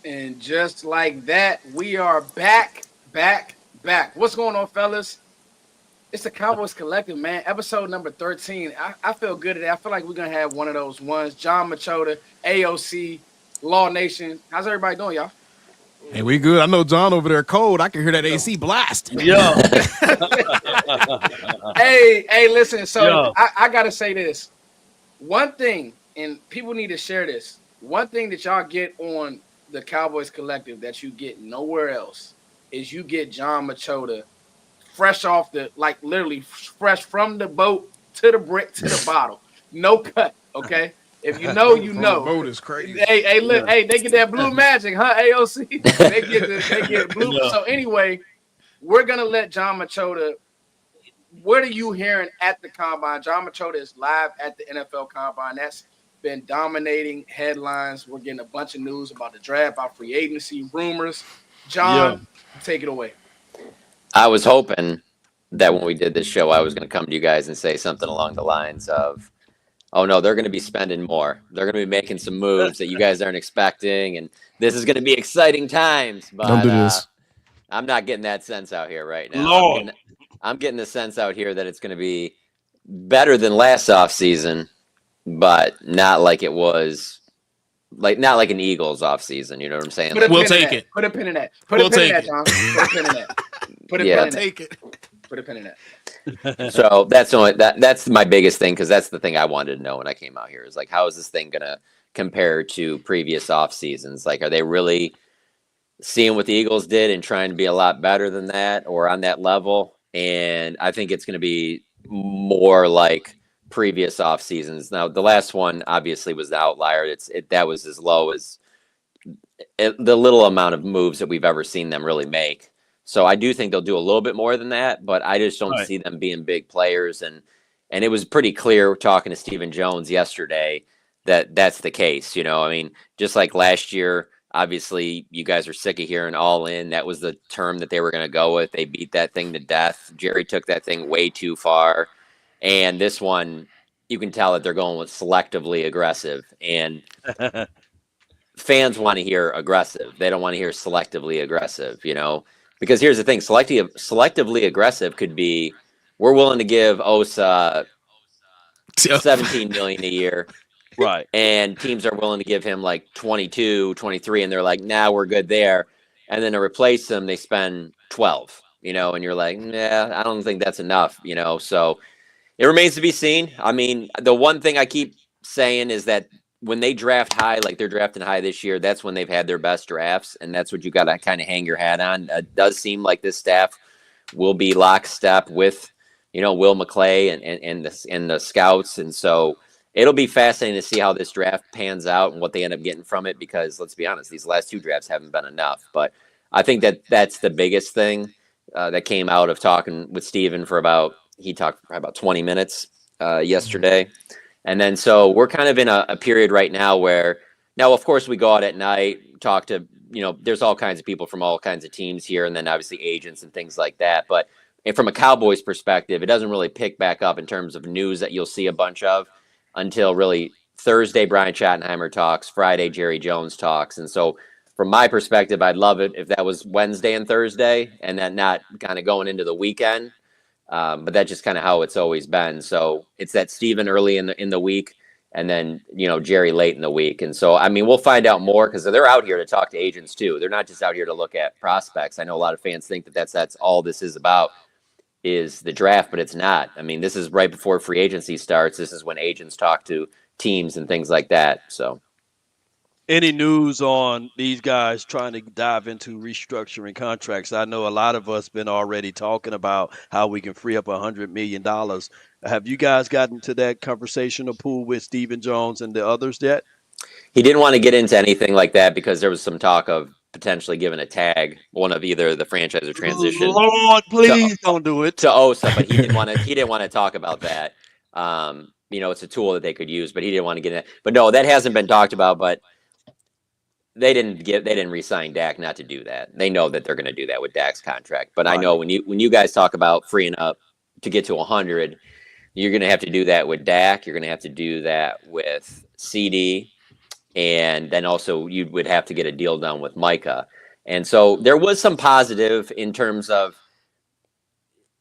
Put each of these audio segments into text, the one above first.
And just like that, we are back. What's going on, fellas? It's the Cowboys Collective, man. Episode number 13. I feel good today. I feel like we're going to have one of those ones. John Machota, AOC, Law Nation. How's everybody doing, y'all? Hey, we good. I know John over there cold. I can hear that AC blast. Yeah. Hey, listen. So I got to say this. One thing, and people need to share this. One thing that y'all get on the Cowboys Collective that you get nowhere else is you get John Machota fresh off the, like literally fresh from the boat to the brick to the bottle. No cut, okay? If you know, you know. The boat is crazy. Hey, look, hey, they get that blue magic, huh, AOC? they get blue. Yeah. So anyway, we're going to let John Machota, what are you hearing at the Combine? John Machota is live at the NFL Combine. That's been dominating headlines. We're getting a bunch of news about the draft, about free agency, rumors. John, take it away. I was hoping that when we did this show, I was going to come to you guys and say something along the lines of, oh, no, they're going to be spending more. They're going to be making some moves that you guys aren't expecting, and this is going to be exciting times. But don't do this. I'm not getting that sense out here right now. I'm getting the sense out here that it's going to be better than last offseason, but not like it was, not like an Eagles offseason. You know what I'm saying? We'll take it. Put a pin in that. Put a pin in that, John. Put a pin in that. Put a pin in that. Take it. Put a pin in that. So that's my biggest thing, because that's the thing I wanted to know when I came out here is like, how is this thing going to compare to previous off seasons? Like, are they really seeing what the Eagles did and trying to be a lot better than that or on that level? And I think it's going to be more like previous off seasons. Now, the last one obviously was the outlier. That was as low as the little amount of moves that we've ever seen them really make. So I do think they'll do a little bit more than that, but I just don't see them being big players. And it was pretty clear talking to Stephen Jones yesterday that that's the case. You know, I mean, just like last year, obviously you guys are sick of hearing all in. That was the term that they were going to go with. They beat that thing to death. Jerry took that thing way too far. And this one, you can tell that they're going with selectively aggressive. And fans want to hear aggressive. They don't want to hear selectively aggressive, you know? Because here's the thing, selectively aggressive could be, we're willing to give Osa $17 million a year. Right. And teams are willing to give him like 22, 23, and they're like, nah, we're good there. And then to replace him, they spend 12, you know, and you're like, nah, I don't think that's enough, you know. So it remains to be seen. I mean, the one thing I keep saying is that when they draft high, like they're drafting high this year, that's when they've had their best drafts, and that's what you got to kind of hang your hat on. It does seem like this staff will be lockstep with, Will McClay and the scouts, and so it'll be fascinating to see how this draft pans out and what they end up getting from it. Because let's be honest, these last 2 drafts haven't been enough. But I think that's the biggest thing that came out of talking with Steven he talked for about 20 minutes yesterday. And then so we're kind of in a period right now where now, of course, we go out at night, talk to, there's all kinds of people from all kinds of teams here, and then obviously agents and things like that. But from a Cowboys perspective, it doesn't really pick back up in terms of news that you'll see a bunch of until really Thursday, Brian Schottenheimer talks, Friday, Jerry Jones talks. And so from my perspective, I'd love it if that was Wednesday and Thursday and then not kind of going into the weekend. But that's just kind of how it's always been. So it's that Steven early in the week and then, Jerry late in the week. And so, I mean, we'll find out more because they're out here to talk to agents too. They're not just out here to look at prospects. I know a lot of fans think that that's all this is about is the draft, but it's not. I mean, this is right before free agency starts. This is when agents talk to teams and things like that. So. Any news on these guys trying to dive into restructuring contracts? I know a lot of us been already talking about how we can free up $100 million. Have you guys gotten to that conversational pool with Stephen Jones and the others yet? He didn't want to get into anything like that because there was some talk of potentially giving a tag, one of either the franchise or transition. Lord, please don't do it. To Osa, but he didn't want to talk about that. It's a tool that they could use, but he didn't want to get in it. But no, that hasn't been talked about, but they didn't re-sign Dak not to do that. They know that they're going to do that with Dak's contract. But right. I know when you guys talk about freeing up to get to 100, you're going to have to do that with Dak. You're going to have to do that with CD, and then also you would have to get a deal done with Micah. And so there was some positive in terms of,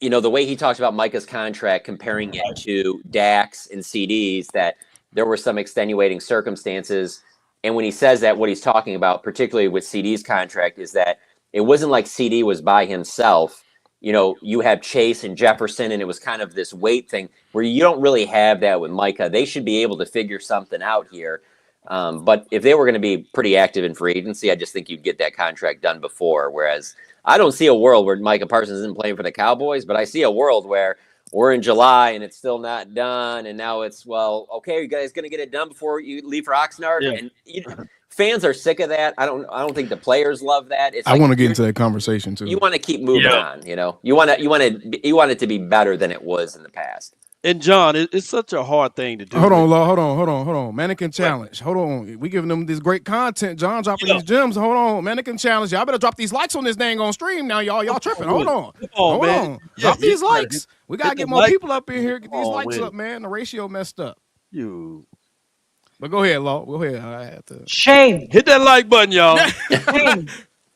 the way he talks about Micah's contract, comparing it to Dak's and CD's, that there were some extenuating circumstances. And when he says that, what he's talking about, particularly with CD's contract, is that it wasn't like CD was by himself. You have Chase and Jefferson, and it was kind of this weight thing where you don't really have that with Micah. They should be able to figure something out here. But if they were going to be pretty active in free agency, I just think you'd get that contract done before. Whereas I don't see a world where Micah Parsons isn't playing for the Cowboys, but I see a world where we're in July and it's still not done. And now it's, okay, you guys going to get it done before you leave for Oxnard? Yeah. And fans are sick of that. I don't think the players love that. It's I want to get into that conversation too. You want to keep moving on, you want it to be better than it was in the past. And John, it's such a hard thing to do. Hold on. Mannequin challenge. Hold on. We giving them this great content. John dropping these gems. Hold on. Mannequin challenge. Y'all better drop these likes on this dang on stream now, y'all. Y'all tripping. Hold on. Drop these likes. We gotta get more people up in here. Get these likes up, man. The ratio messed up. But go ahead, Law. Go ahead. I have to. Shame. Hit that like button, y'all. Shame.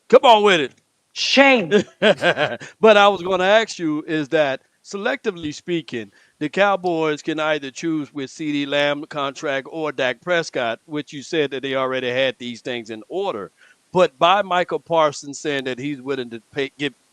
Come on with it. Shame. But I was going to ask you is that selectively speaking, the Cowboys can either choose with CeeDee Lamb contract or Dak Prescott, which you said that they already had these things in order. But by Michael Parsons saying that he's willing to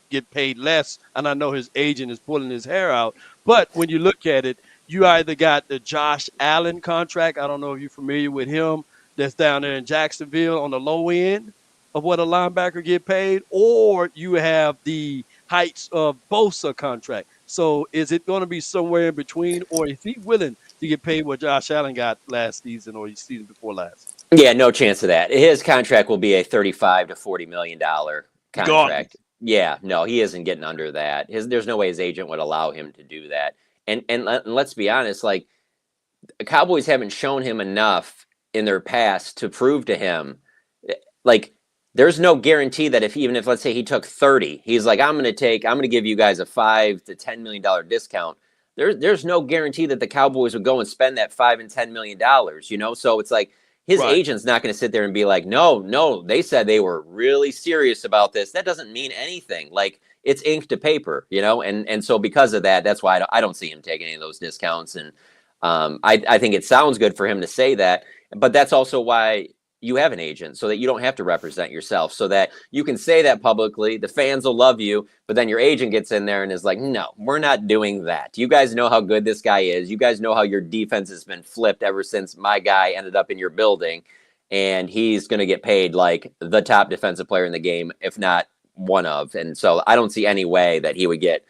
get paid less, and I know his agent is pulling his hair out, but when you look at it, you either got the Josh Allen contract, I don't know if you're familiar with him, that's down there in Jacksonville on the low end of what a linebacker get paid, or you have the heights of Bosa contract. So is it going to be somewhere in between, or is he willing to get paid what Josh Allen got last season or the season before last? Yeah, no chance of that. His contract will be a $35 to $40 million contract. Yeah, no, he isn't getting under that. There's no way his agent would allow him to do that. And let's be honest, like the Cowboys haven't shown him enough in their past to prove to him, like, there's no guarantee that even if let's say he took 30, he's like, I'm going to give you guys a $5 to $10 million discount. There's no guarantee that the Cowboys would go and spend that $5 and $10 million, So it's like his agent's not going to sit there and be like, no, they said they were really serious about this. That doesn't mean anything. Like, it's ink to paper, and so because of that, that's why I don't see him taking any of those discounts. And I think it sounds good for him to say that, but that's also why you have an agent so that you don't have to represent yourself, so that you can say that publicly. The fans will love you, but then your agent gets in there and is like, no, we're not doing that. You guys know how good this guy is. You guys know how your defense has been flipped ever since my guy ended up in your building, and he's going to get paid like the top defensive player in the game, if not one of. And so I don't see any way that he would get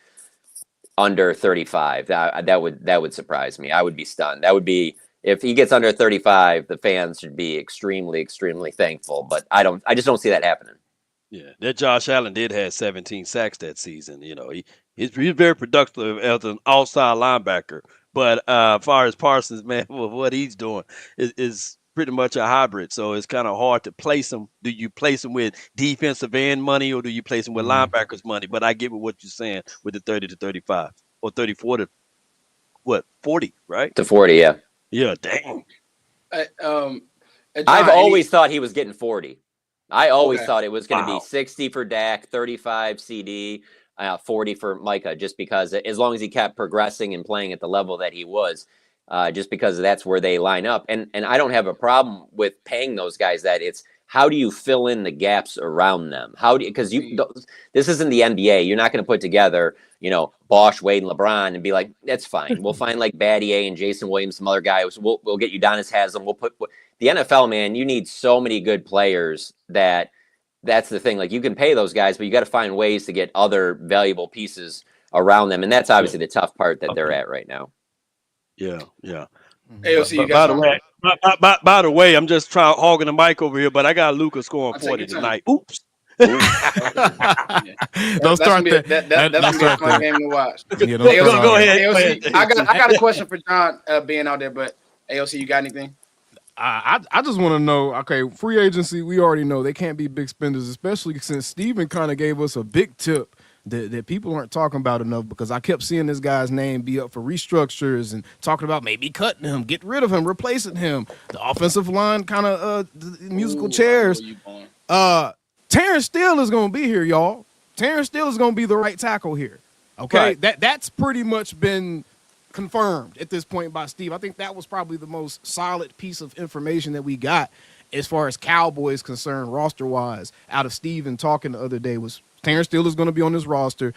under 35. That would surprise me. I would be stunned. That would be, if he gets under 35, the fans should be extremely, extremely thankful. But I just don't see that happening. Yeah, that Josh Allen did have 17 sacks that season. You know, he's very productive as an outside linebacker. But as far as Parsons, man, what he's doing is pretty much a hybrid. So it's kind of hard to place him. Do you place him with defensive end money, or do you place him with linebackers money? But I get what you're saying with the 30 to 35 or 34 to 40, right? To 40, yeah. Yeah, dang. John, I've always thought he was getting 40. I always thought it was going to be 60 for Dak, 35 CD, 40 for Micah, just because as long as he kept progressing and playing at the level that he was, just because that's where they line up. And I don't have a problem with paying those guys that. It's how do you fill in the gaps around them? Because this isn't the NBA. You're not going to put together, Bosch, Wade, and LeBron and be like, that's fine. We'll find like Battier and Jason Williams, some other guys. We'll get Udonis Haslem. We'll put the NFL, man. You need so many good players that's the thing. Like, you can pay those guys, but you got to find ways to get other valuable pieces around them. And that's obviously the tough part that they're at right now. Yeah. AOC, by the way, I'm just hogging the mic over here, but I got Luka scoring 40 tonight. Oops. Don't start that. That's gonna be a fun game to watch. Yeah, go ahead. AOC, I got a question for John being out there, but AOC, you got anything? I just want to know, okay, free agency, we already know they can't be big spenders, especially since Steven kind of gave us a big tip that people aren't talking about enough, because I kept seeing this guy's name be up for restructures and talking about maybe cutting him, getting rid of him, replacing him. The offensive line kind of musical chairs. Terrence Steele is going to be here, y'all. Terrence Steele is going to be the right tackle here. Okay, right. That's pretty much been confirmed at this point by Steve. I think that was probably the most solid piece of information that we got as far as Cowboys concerned, roster-wise, out of Steven talking the other day, was Terrence Steele is going to be on this roster.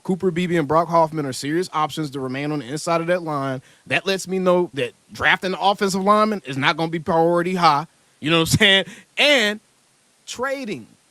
Cooper Beebe and Brock Hoffman are serious options to remain on the inside of that line. That lets me know that drafting an offensive lineman is not going to be priority high. You know what I'm saying? And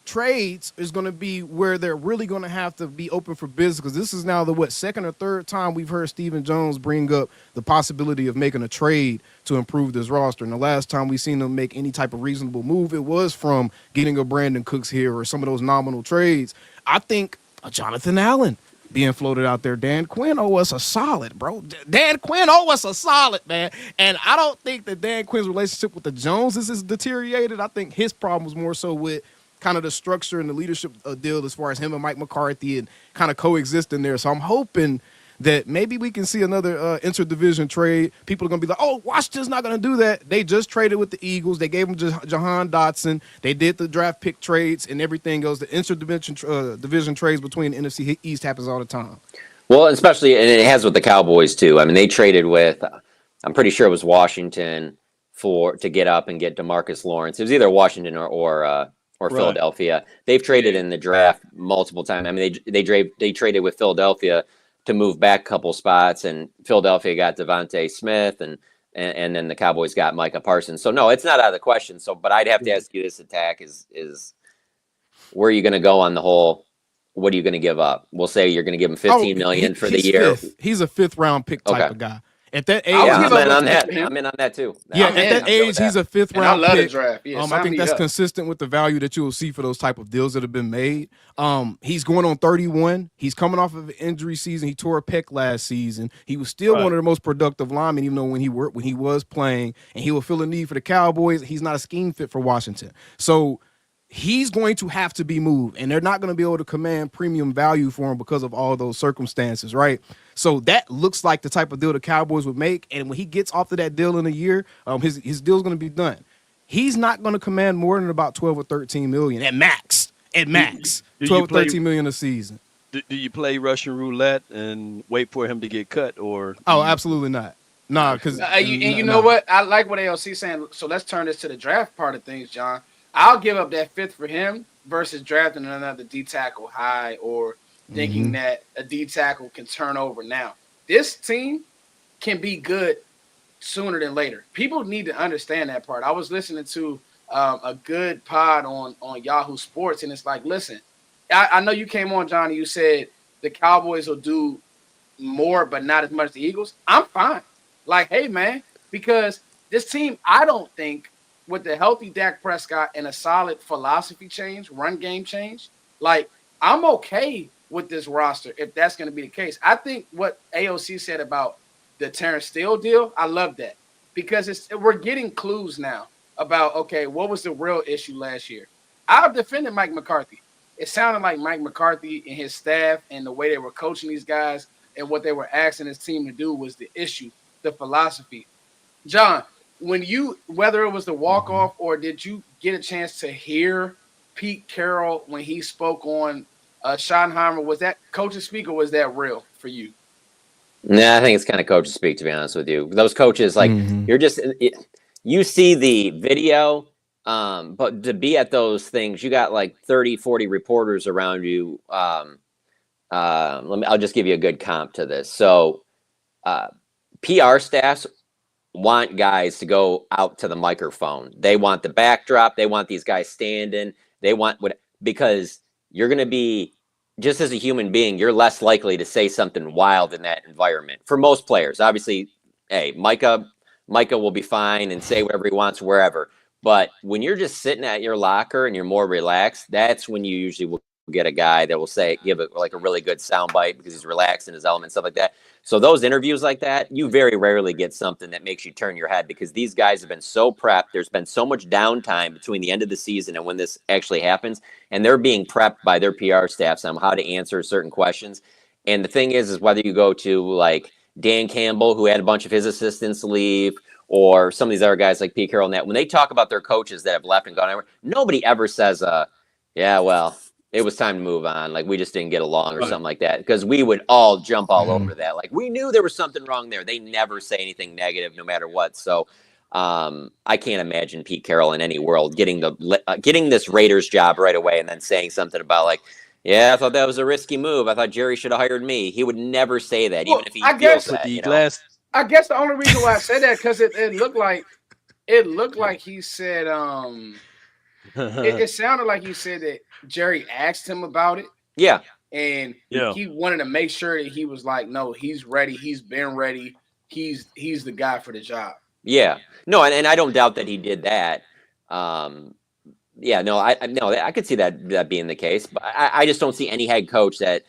trades is going to be where they're really going to have to be open for business, because this is now the second or third time we've heard Stephen Jones bring up the possibility of making a trade to improve this roster. And the last time we seen them make any type of reasonable move, it was from getting a Brandon Cooks here or some of those nominal trades. I think a Jonathan Allen being floated out there. Dan Quinn owe us a solid, bro. Dan Quinn owe us a solid, man. And I don't think that Dan Quinn's relationship with the Joneses is deteriorated. I think his problem was more so with kind of the structure and the leadership deal as far as him and Mike McCarthy and kind of coexisting there. So I'm hoping that maybe we can see another interdivision trade. People are going to be like, oh, Washington's not going to do that. They just traded with the Eagles. They gave him Jahan Dotson. They did the draft pick trades and everything else. The interdivision trades between the NFC East happens all the time. Well, especially, and it has with the Cowboys too. I mean, they traded with, I'm pretty sure it was Washington to get up and get DeMarcus Lawrence. It was either Washington or Philadelphia. They've traded in the draft multiple times. I mean, they traded with Philadelphia to move back a couple spots, and Philadelphia got Devontae Smith, and then the Cowboys got Micah Parsons. So no, it's not out of the question. So, but I'd have to ask you, this attack is where are you going to go on the whole? What are you going to give up? We'll say you're going to give him $15 million for the year. He's a 5th round pick type of guy. At that age, I'm in on that. I'm in on that too. At that age, he's a 5th round pick. I love the draft. Yeah, I think that's consistent with the value that you will see for those type of deals that have been made. He's going on 31. He's coming off of an injury season. He tore a pec last season. He was still one of the most productive linemen, even though when he was playing, and he will feel a need for the Cowboys. He's not a scheme fit for Washington. So he's going to have to be moved, and they're not going to be able to command premium value for him because of all those circumstances, right? So that looks like the type of deal the Cowboys would make, and when he gets off of that deal in a year, his deal's going to be done. He's not going to command more than about 12 or 13 million at max. 12 or 13 million a season. Do you play Russian roulette and wait for him to get cut, or? Oh, absolutely not. Nah, because you know what? I like what AOC saying. So let's turn this to the draft part of things, John. I'll give up that fifth for him versus drafting another D tackle high or thinking that a D tackle can turn over now. This team can be good sooner than later. People need to understand that part. I was listening to a good pod on Yahoo Sports, and it's like, listen, I know you came on, Johnny. You said the Cowboys will do more, but not as much as the Eagles. I'm fine. Like, hey, man, because this team, I don't think with the healthy Dak Prescott and a solid philosophy change, run game change, like, I'm okay with this roster if that's going to be the case. I think what AOC said about the Terrence Steele deal, I love that because we're getting clues now about, okay, what was the real issue last year? I've defended Mike McCarthy. It sounded like Mike McCarthy and his staff and the way they were coaching these guys and what they were asking his team to do was the issue, the philosophy. John, whether it was the walk-off or did you get a chance to hear Pete Carroll when he spoke on Schottenheimer, was that coach's speak or was that real for you? Nah, I think it's kind of coach's speak, to be honest with you. Those coaches, like, you're just you see the video, but to be at those things, you got like 30, 40 reporters around you. I'll just give you a good comp to this. So PR staffs want guys to go out to the microphone. They want the backdrop. They want these guys standing. They want because you're going to be, just as a human being, you're less likely to say something wild in that environment. For most players, obviously, hey, Micah will be fine and say whatever he wants wherever. But when you're just sitting at your locker and you're more relaxed, that's when you usually will get a guy that will give it like a really good soundbite because he's relaxed in his element, stuff like that. So those interviews like that, you very rarely get something that makes you turn your head because these guys have been so prepped. There's been so much downtime between the end of the season and when this actually happens, and they're being prepped by their PR staffs on how to answer certain questions. And the thing is whether you go to like Dan Campbell, who had a bunch of his assistants leave, or some of these other guys like Pete Carroll and that, when they talk about their coaches that have left and gone over, nobody ever says, yeah, well, it was time to move on. Like, we just didn't get along or something like that. Because we would all jump all over that. Like, we knew there was something wrong there. They never say anything negative no matter what. So I can't imagine Pete Carroll in any world getting this Raiders job right away and then saying something about like, yeah, I thought that was a risky move. I thought Jerry should have hired me. He would never say that, even if he feels that. I guess the only reason why I said that because it looked like he said it sounded like he said that Jerry asked him about it. Yeah. And he wanted to make sure that he was like, no, he's ready. He's been ready. He's the guy for the job. Yeah. No, and I don't doubt that he did that. I could see that being the case, but I just don't see any head coach that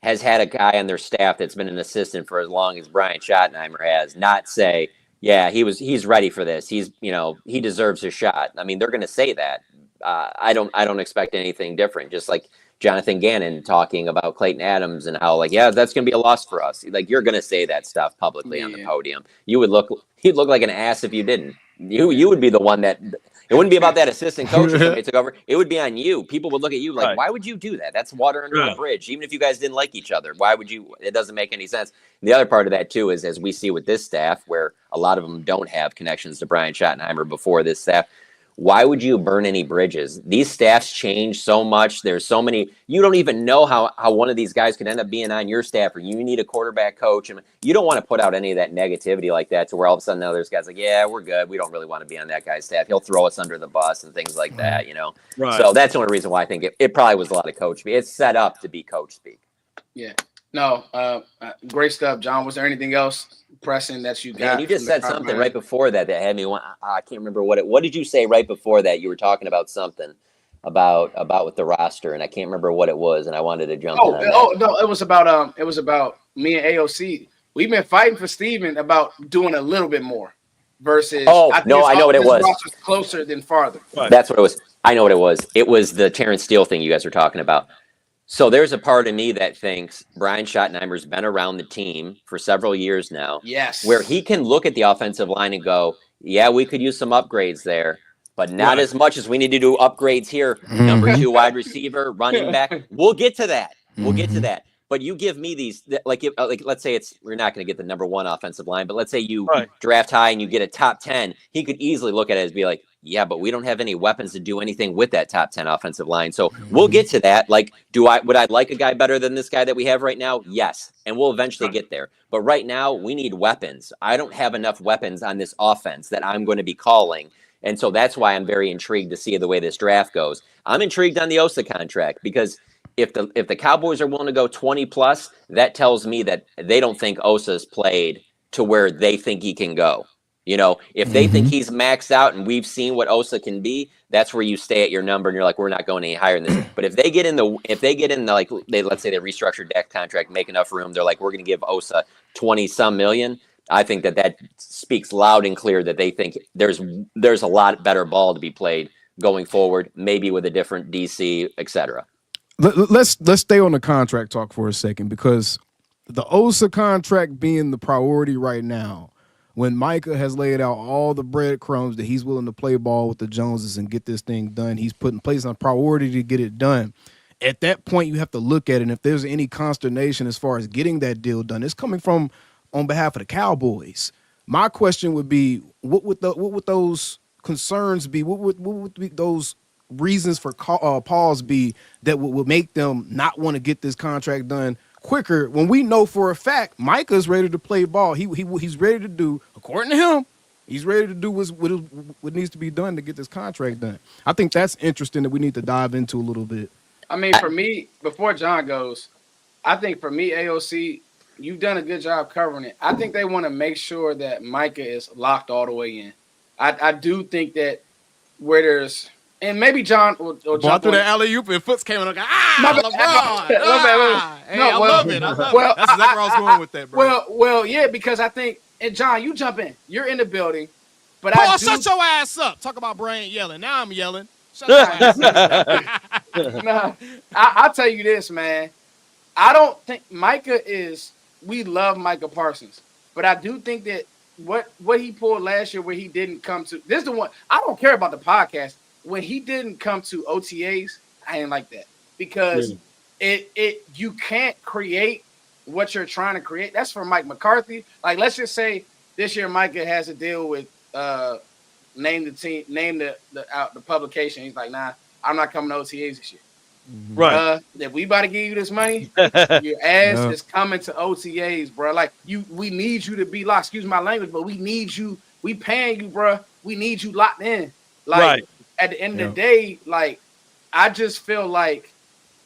has had a guy on their staff that's been an assistant for as long as Brian Schottenheimer has not say, yeah, he's ready for this. He deserves a shot. I mean, they're going to say that. I don't expect anything different. Just like Jonathan Gannon talking about Clayton Adams and how like, yeah, that's going to be a loss for us. Like, you're going to say that stuff publicly on the podium. You'd look like an ass if you didn't. You would be the one that. It wouldn't be about that assistant coach if somebody took over. It would be on you. People would look at you like, why would you do that? That's water under a bridge. Even if you guys didn't like each other, why would you? It doesn't make any sense. And the other part of that, too, is as we see with this staff, where a lot of them don't have connections to Brian Schottenheimer before this staff, why would you burn any bridges? These staffs change so much. There's so many. You don't even know how one of these guys could end up being on your staff, or you need a quarterback coach. And you don't want to put out any of that negativity like that to where all of a sudden now there's guys like, yeah, we're good. We don't really want to be on that guy's staff. He'll throw us under the bus and things like that, Right. So that's the only reason why I think it probably was a lot of coach speak. It's set up to be coach speak. Yeah. No, great stuff, John. Was there anything else pressing that you got? Man, you just said something right before that had me. I can't remember what did you say right before that? You were talking about something about with the roster, and I can't remember what it was, and I wanted to jump in on that. No, it was about me and AOC. We've been fighting for Steven about doing a little bit more versus. I know what it was. Closer than farther. Right. That's what it was. I know what it was. It was the Terrence Steele thing you guys were talking about. So there's a part of me that thinks Brian Schottenheimer's been around the team for several years now. Yes. Where he can look at the offensive line and go, yeah, we could use some upgrades there, but not as much as we need to do upgrades here. Number 2 wide receiver, running back. We'll get to that. We'll get to that. But you give me these, like let's say we're not going to get the number 1 offensive line, but let's say you draft high and you get a top 10. He could easily look at it as be like, yeah, but we don't have any weapons to do anything with that top 10 offensive line. So we'll get to that. Like, would I like a guy better than this guy that we have right now? Yes. And we'll eventually get there. But right now we need weapons. I don't have enough weapons on this offense that I'm going to be calling. And so that's why I'm very intrigued to see the way this draft goes. I'm intrigued on the Osa contract because if the Cowboys are willing to go 20 plus, that tells me that they don't think Osa's played to where they think he can go. If they think he's maxed out and we've seen what Osa can be, that's where you stay at your number and you're like, we're not going any higher than this. But if they get in like let's say they restructured that contract, make enough room, they're like, we're going to give Osa 20 some million. I think that speaks loud and clear that they think there's a lot better ball to be played going forward, maybe with a different DC, etc. Let's stay on the contract talk for a second, because the Osa contract being the priority right now, when Micah has laid out all the breadcrumbs that he's willing to play ball with the Joneses and get this thing done, he's put in place a priority to get it done. At that point, you have to look at it, and if there's any consternation as far as getting that deal done, it's coming from on behalf of the Cowboys. My question would be, what would those concerns be? What would be those reasons for pause be that would make them not want to get this contract done quicker, when we know for a fact Micah's ready to play ball? He's ready to do, according to him, he's ready to do what needs to be done to get this contract done. I think that's interesting that we need to dive into a little bit. I mean, for me, before John goes, I think for me, AOC, you've done a good job covering it. I think they want to make sure that Micah is locked all the way in. I do think that where there's, and maybe John will jump through the alley-oop and Foots came and LeBron. I love it. Well, that's exactly where I was going with that, bro. Well, yeah, because I think, and John, you jump in. You're in the building, but Paul, shut your ass up. Talk about Brian yelling. Now I'm yelling. Shut your ass up. I'll tell you this, man. I don't think Micah is. We love Micah Parsons, but I do think that what he pulled last year, where he didn't come to. This is the one. I don't care about the podcast. When he didn't come to OTAs, I didn't like that, because you can't create what you're trying to create. That's for Mike McCarthy. Like, let's just say this year Micah has a deal with name the team, name the publication. He's like, nah, I'm not coming to OTAs this year. Right. If we about to give you this money, your ass is coming to OTAs, bro. Like, we need you to be locked. Excuse my language, but we need you. We paying you, bro. We need you locked in. Like, at the end of the day, like, I just feel like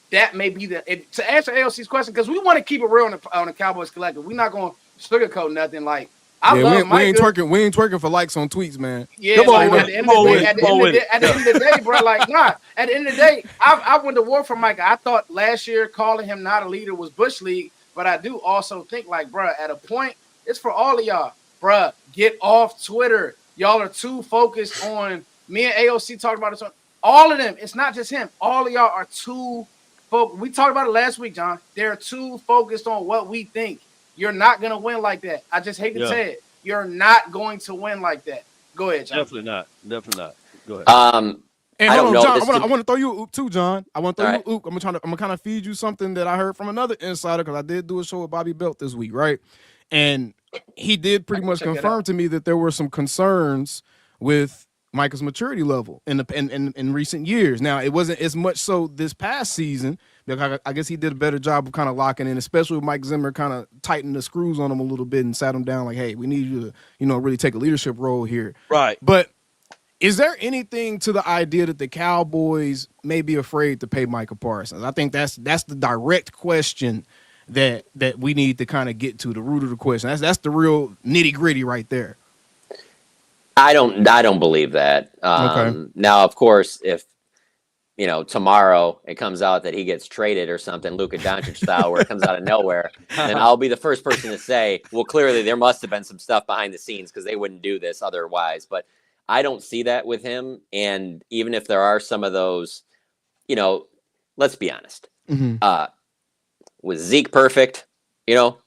that may be to answer AOC's question, because we want to keep it real on the Cowboys Collective. We're not going to sugarcoat nothing. Like, I love Micah. We ain't twerking for likes on tweets, man. Yeah, like, at the end of the day, bro, like, nah. At the end of the day, I went to war for Micah. I thought last year calling him not a leader was Bush League, but I do also think, like, bro, at a point, it's for all of y'all. Bro, get off Twitter. Y'all are too focused on. Me and AOC talked about this. All of them. It's not just him. All of y'all are too focused. We talked about it last week, John. They're too focused on what we think. You're not going to win like that. I just hate to say it. You're not going to win like that. Go ahead, John. Definitely not. Go ahead. And I don't know, John, I want to throw you a oop too, John. I want to throw you a oop. I'm gonna kind of feed you something that I heard from another insider, because I did do a show with Bobby Belt this week, right? And he did pretty much confirm to me that there were some concerns with Micah's maturity level in recent years. Now, it wasn't as much so this past season, because I guess he did a better job of kind of locking in, especially with Mike Zimmer kind of tightened the screws on him a little bit and sat him down like, hey, we need you to, really take a leadership role here. Right. But is there anything to the idea that the Cowboys may be afraid to pay Micah Parsons? I think that's the direct question that we need to kind of get to, the root of the question. That's the real nitty gritty right there. I don't believe that. Okay. Now, of course, if tomorrow it comes out that he gets traded or something, Luka Doncic style, where it comes out of nowhere, then I'll be the first person to say, well, clearly there must have been some stuff behind the scenes, because they wouldn't do this otherwise. But I don't see that with him. And even if there are some of those, let's be honest. Was Zeke perfect? No.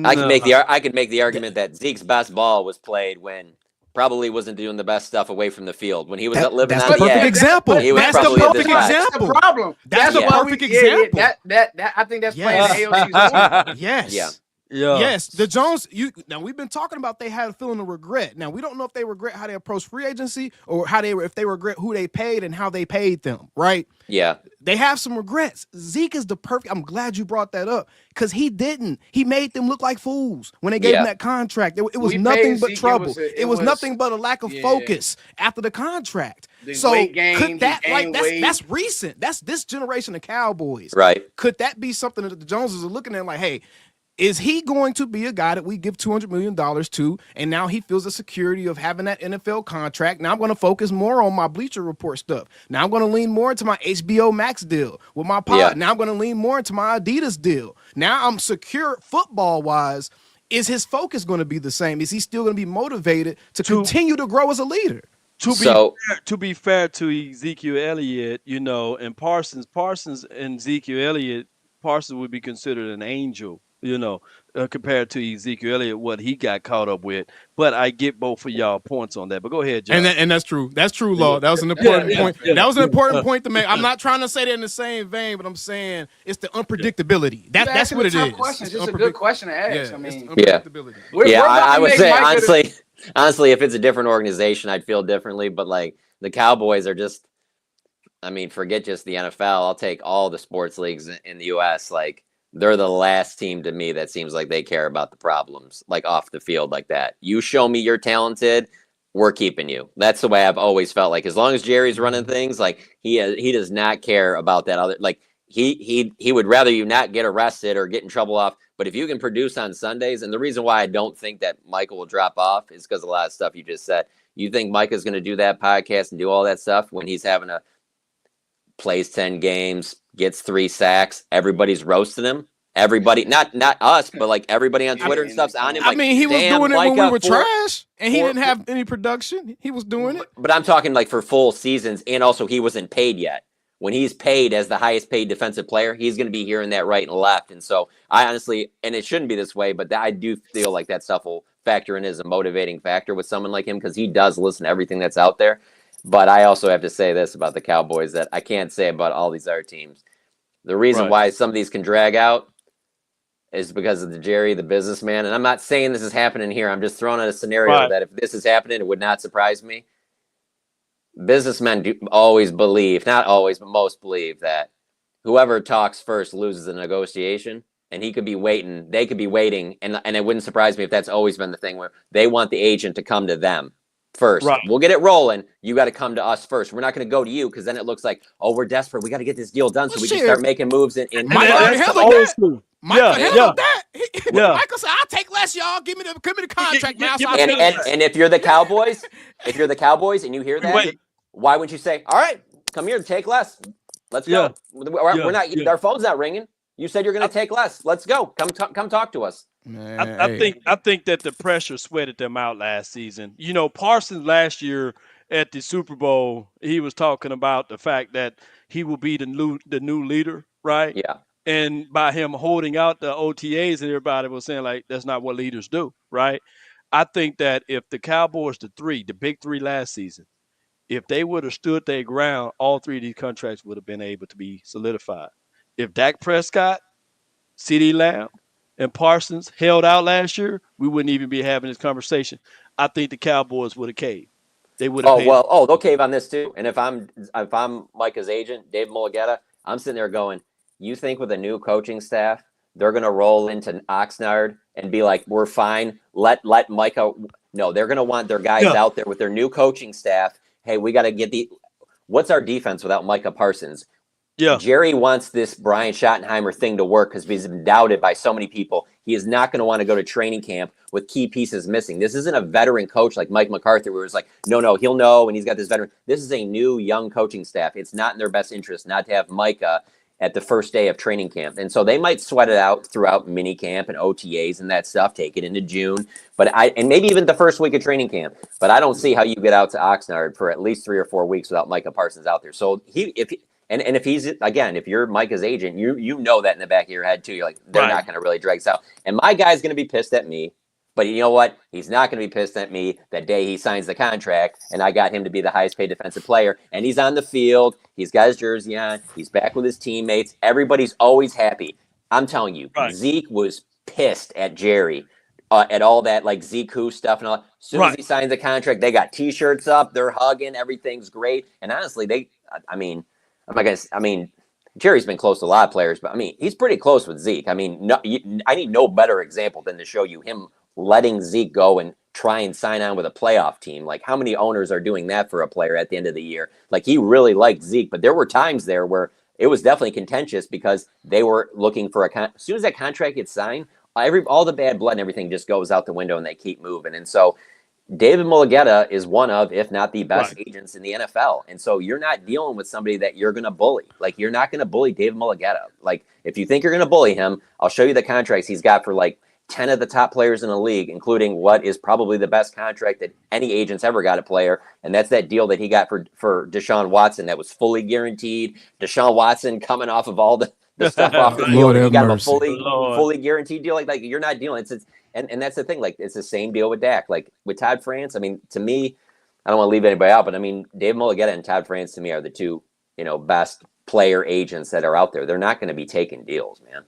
I could make the argument that Zeke's best ball was played when probably wasn't doing the best stuff away from the field when he was living that's on the perfect example. That's the perfect example. That's the problem. That's the perfect example. That I think that's playing the AOC's. Yes. Yeah. Yes, the Jones. Now we've been talking about they had a feeling of regret. Now we don't know if they regret how they approached free agency or if they regret who they paid and how they paid them. Right? Yeah, they have some regrets. Zeke is the perfect. I'm glad you brought that up because he didn't. He made them look like fools when they gave him that contract. It was nothing but trouble. It was nothing but a lack of focus after the contract. So could that that's recent? That's this generation of Cowboys. Right? Could that be something that the Joneses are looking at like, hey? Is he going to be a guy that we give $200 million to, and now he feels the security of having that NFL contract? Now I'm going to focus more on my Bleacher Report stuff. Now I'm going to lean more into my HBO Max deal with my pod. Yeah. Now I'm going to lean more into my Adidas deal. Now I'm secure football-wise. Is his focus going to be the same? Is he still going to be motivated to continue to grow as a leader? To be fair to Ezekiel Elliott, and Parsons and Ezekiel Elliott, Parsons would be considered an angel. Compared to Ezekiel Elliott, what he got caught up with. But I get both of y'all points on that. But go ahead, John. And that's true. That's true, Law. That was an important point. That was an important point to make. I'm not trying to say that in the same vein, but I'm saying it's the unpredictability. That's what it is. It's just a good question to ask. I mean, unpredictability. I would say honestly, if it's a different organization, I'd feel differently. But like the Cowboys are just, I mean, forget just the NFL. I'll take all the sports leagues in the U.S. Like, they're the last team to me that seems like they care about the problems, like off the field like that. You show me you're talented, we're keeping you. That's the way I've always felt. Like, as long as Jerry's running things, like he does not care about that other. Like he would rather you not get arrested or get in trouble off. But if you can produce on Sundays, and the reason why I don't think that Michael will drop off is because a lot of stuff you just said. You think Micah's going to do that podcast and do all that stuff when he's having plays 10 games, gets 3 sacks, everybody's roasting him. Everybody, not us, but like everybody on Twitter and stuff's on him. Like, he was doing it when we were trash, and he didn't have any production. He was doing it. But I'm talking like for full seasons, and also he wasn't paid yet. When he's paid as the highest paid defensive player, he's going to be hearing that right and left. And so I honestly, and it shouldn't be this way, but I do feel like that stuff will factor in as a motivating factor with someone like him because he does listen to everything that's out there. But I also have to say this about the Cowboys that I can't say about all these other teams. The reason why some of these can drag out is because of the Jerry, the businessman. And I'm not saying this is happening here. I'm just throwing out a scenario that if this is happening, it would not surprise me. Businessmen do always believe, not always, but most believe that whoever talks first loses the negotiation. And he could be waiting. They could be waiting. And it wouldn't surprise me if that's always been the thing where they want the agent to come to them first. Right. We'll get it rolling. You got to come to us first. We're not going to go to you because then it looks like, oh, we're desperate. We got to get this deal done so we can start making moves. Michael handled that. Michael said, "I'll take less, y'all. Give me the contract now." And if you're the Cowboys, and you hear that, why wouldn't you say, "All right, come here, take less. Let's go." We're not. Our phone's not ringing. You said you're going to take less. Let's go. Come talk to us. I think that the pressure sweated them out last season. Parsons last year at the Super Bowl, he was talking about the fact that he will be the new leader, right? Yeah. And by him holding out the OTAs, and everybody was saying like that's not what leaders do, right? I think that if the Cowboys, the big three last season, if they would have stood their ground, all 3 of these contracts would have been able to be solidified. If Dak Prescott, CeeDee Lamb, and Parsons held out last year, we wouldn't even be having this conversation. I think the Cowboys would have caved. They would have. They'll cave on this too. And if I'm Micah's agent, Dave Mulligetta, I'm sitting there going, you think with a new coaching staff, they're going to roll into Oxnard and be like, we're fine. Let Micah. No, they're going to want their guys out there with their new coaching staff. Hey, we got to get what's our defense without Micah Parsons? Yeah. Jerry wants this Brian Schottenheimer thing to work because he's been doubted by so many people. He is not going to want to go to training camp with key pieces missing. This isn't a veteran coach like Mike McCarthy where it's like, no, he'll know, and he's got this veteran. This is a new, young coaching staff. It's not in their best interest not to have Micah at the first day of training camp. And so they might sweat it out throughout mini camp and OTAs and that stuff, take it into June. And maybe even the first week of training camp. But I don't see how you get out to Oxnard for at least 3 or 4 weeks without Micah Parsons out there. So if he's, again, if you're Micah's agent, you know that in the back of your head too. You're like, they're not going to really drag this out. And my guy's going to be pissed at me But you know what? He's not going to be pissed at me that day he signs the contract, and I got him to be the highest paid defensive player. And he's on the field. He's got his jersey on. He's back with his teammates. Everybody's always happy. I'm telling you, Zeke was pissed at Jerry at all that like Zeke who stuff and all. As soon as he signs the contract, they got T-shirts up. They're hugging. Everything's great. And honestly, Jerry's been close to a lot of players, but I mean, he's pretty close with Zeke. I mean, I need no better example than to show you him letting Zeke go and try and sign on with a playoff team. Like, how many owners are doing that for a player at the end of the year? Like, he really liked Zeke, but there were times there where it was definitely contentious because they were looking for as soon as that contract gets signed, all the bad blood and everything just goes out the window and they keep moving. And so David Mulugheta is one of, if not the best agents in the NFL. And so you're not dealing with somebody that you're going to bully. Like, you're not going to bully David Mulugheta. Like, if you think you're going to bully him, I'll show you the contracts he's got for like 10 of the top players in the league, including what is probably the best contract that any agent's ever got a player. And that's that deal that he got for Deshaun Watson that was fully guaranteed. Deshaun Watson coming off of all the stuff off the field. He got a fully guaranteed deal. Like you're not dealing. And that's the thing. Like, it's the same deal with Dak. Like with Todd France, I mean, to me, I don't want to leave anybody out, but I mean, Dave Mulugheta and Todd France to me are the two, best player agents that are out there. They're not going to be taking deals, man.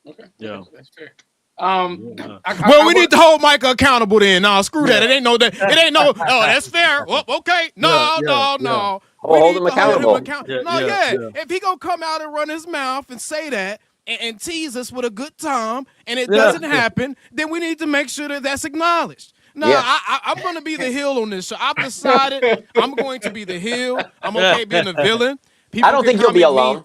Okay. Yeah. That's fair. We need to hold Micah accountable then. No, screw that. It ain't no. Oh, that's fair. Well, okay. No. Hold him accountable. If he gonna come out and run his mouth and say that and tease us with a good time and it doesn't happen, then we need to make sure that that's acknowledged. No, I'm going to be the heel on this show. I've decided I'm going to be the heel. I'm okay being the villain. I don't think you'll be alone.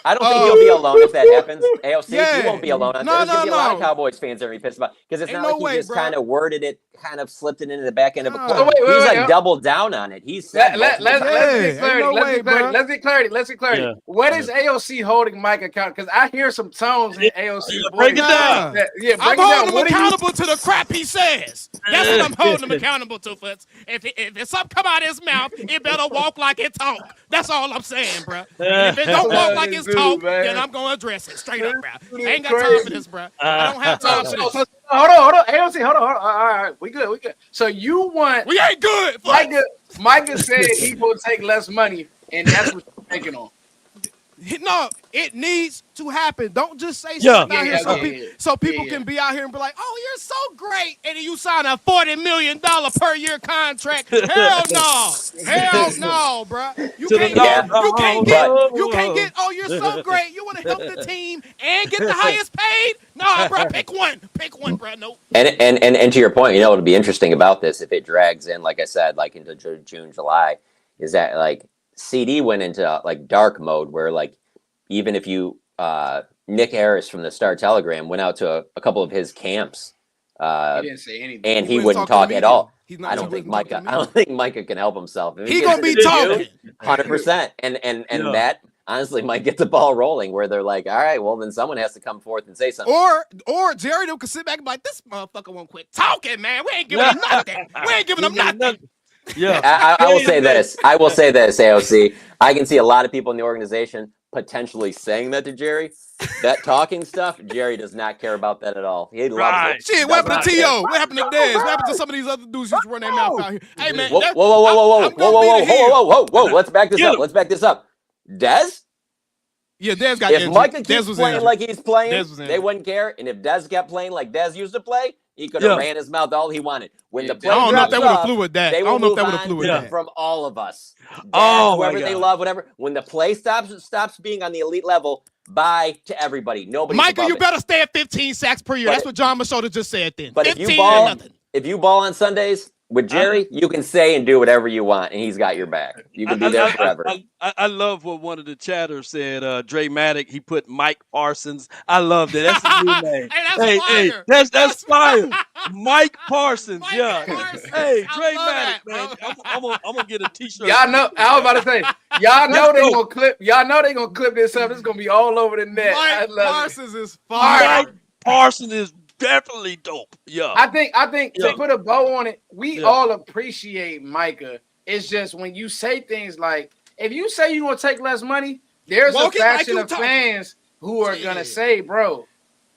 I don't think you'll be alone if that happens. AOC, you won't be alone. There's going to be a lot of Cowboys fans that are pissed about because it's not like he just kind of worded it, kind of slipped it into the back end of a quote. He's doubled down on it. He's said, let's get clarity. Yeah. What is AOC holding Mike accountable? Because I hear some tones in AOC. Break it down. I'm holding him accountable to the crap he says. That's what I'm holding him accountable to. If something come out of his mouth, it better walk like it talk. That's all I'm saying, bro. And if it don't walk like it's talk, then I'm gonna address it straight up, bro. I ain't got time for this, bro. I don't have time for this. Hold on. AOC, hold on. All right, we good. So you want? We ain't good. Micah said he will take less money, and that's what you're taking on. No, it needs to happen. Don't just say something out here so people can be out here and be like, "Oh, you're so great," and then you sign a $40 million per year contract. Hell no, bro. You can't get. Oh, you're so great. You want to help the team and get the highest paid? Nah, bro. Pick one, bro. Nope. And to your point, what'll be interesting about this if it drags in, like I said, like into June, July, is that like CD went into like dark mode where like even if you Nick Harris from the Star Telegram went out to a couple of his camps he didn't say anything and he wouldn't talk at all. I don't think Micah can help himself. He's gonna be talking 100%. And that honestly might get the ball rolling where they're like, all right, well then someone has to come forth and say something. Or Jerry could sit back and be like, this motherfucker won't quit talking, man. We ain't giving him nothing. We ain't giving him nothing. Yeah, I will say this. AOC. I can see a lot of people in the organization potentially saying that to Jerry. That talking stuff, Jerry does not care about that at all. He loves it. Shit, what happened to T.O.? What happened to Dez? What happened to some of these other dudes who used to run their mouth out here? Hey, man. Whoa. Let's back this up. Dez? Yeah, Dez got injured. If Micah keeps playing like he's playing, they wouldn't care. And if Dez kept playing like Dez used to play, he could have ran his mouth all he wanted. When the play I don't know if that would have flew with that. They will move on from all of us. Whoever they love, whatever. When the play stops being on the elite level, bye to everybody. Nobody. Micah, you better stay at 15 sacks per year. That's what John Machota just said then. But if you ball on Sundays with Jerry, you can say and do whatever you want, and he's got your back. You can be there forever. I love what one of the chatters said. Dre Maddock, he put Mike Parsons. I loved it. That's his new name. Hey, that's fire. Mike Parsons. Parsons. Hey, Dre Maddock, man. I'm gonna get a T-shirt. Y'all know. I was about to say. Y'all know they gonna clip. Y'all know they gonna clip this up. It's gonna be all over the net. Mike Parsons is fire. Mike Parsons is definitely dope. Yeah. I think to put a bow on it, we all appreciate Micah. It's just when you say things like, if you say you're gonna take less money, there's a faction of fans who are gonna say, bro,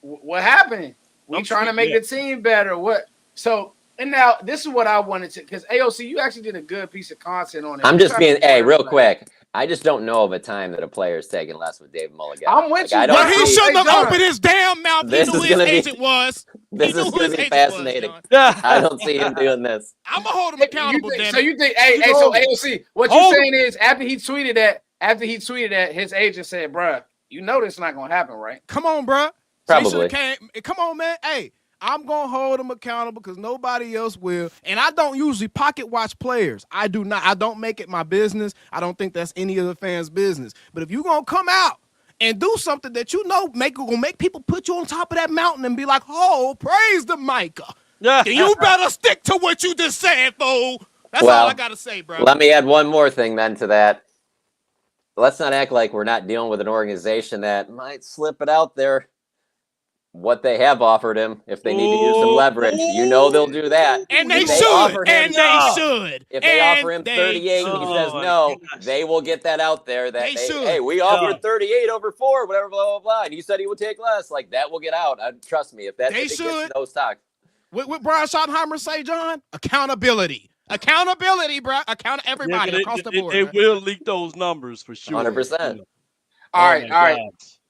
what happened? We trying to make the team better. What? So, and now this is what I wanted to, because AOC, you actually did a good piece of content on it. I'm just being, real quick. I just don't know of a time that a player is taking less with David Mulligata. I'm with you. Well, he shouldn't have opened his damn mouth. He knew his agent was. This is going to be fascinating. I don't see him doing this. I'm going to hold him accountable, So you think, so AOC, what you're saying is after he tweeted that, his agent said, bruh, you know this is not going to happen, right? Come on, bruh. Probably. Come on, man. Hey, I'm going to hold him accountable because nobody else will. And I don't usually pocket watch players. I do not. I don't make it my business. I don't think that's any of the fans' business. But if you're going to come out and do something that you know will make people put you on top of that mountain and be like, oh, praise the Micah. Then you better stick to what you just said, fool. That's all I got to say, bro. Let me add one more thing then to that. Let's not act like we're not dealing with an organization that might slip it out there what they have offered him if they need to use some leverage. You know they'll do that. And they should. If they offer him 38 and he says no, they will get that out there that hey, we offered 38 over 4, whatever, blah, blah, blah. And he said he would take less. Like, that will get out. Trust me, if that gets no stock. What Brian Schottenheimer say, John? Accountability. Accountability, bro. Everybody across the board. They will leak those numbers for sure. 100%. All right.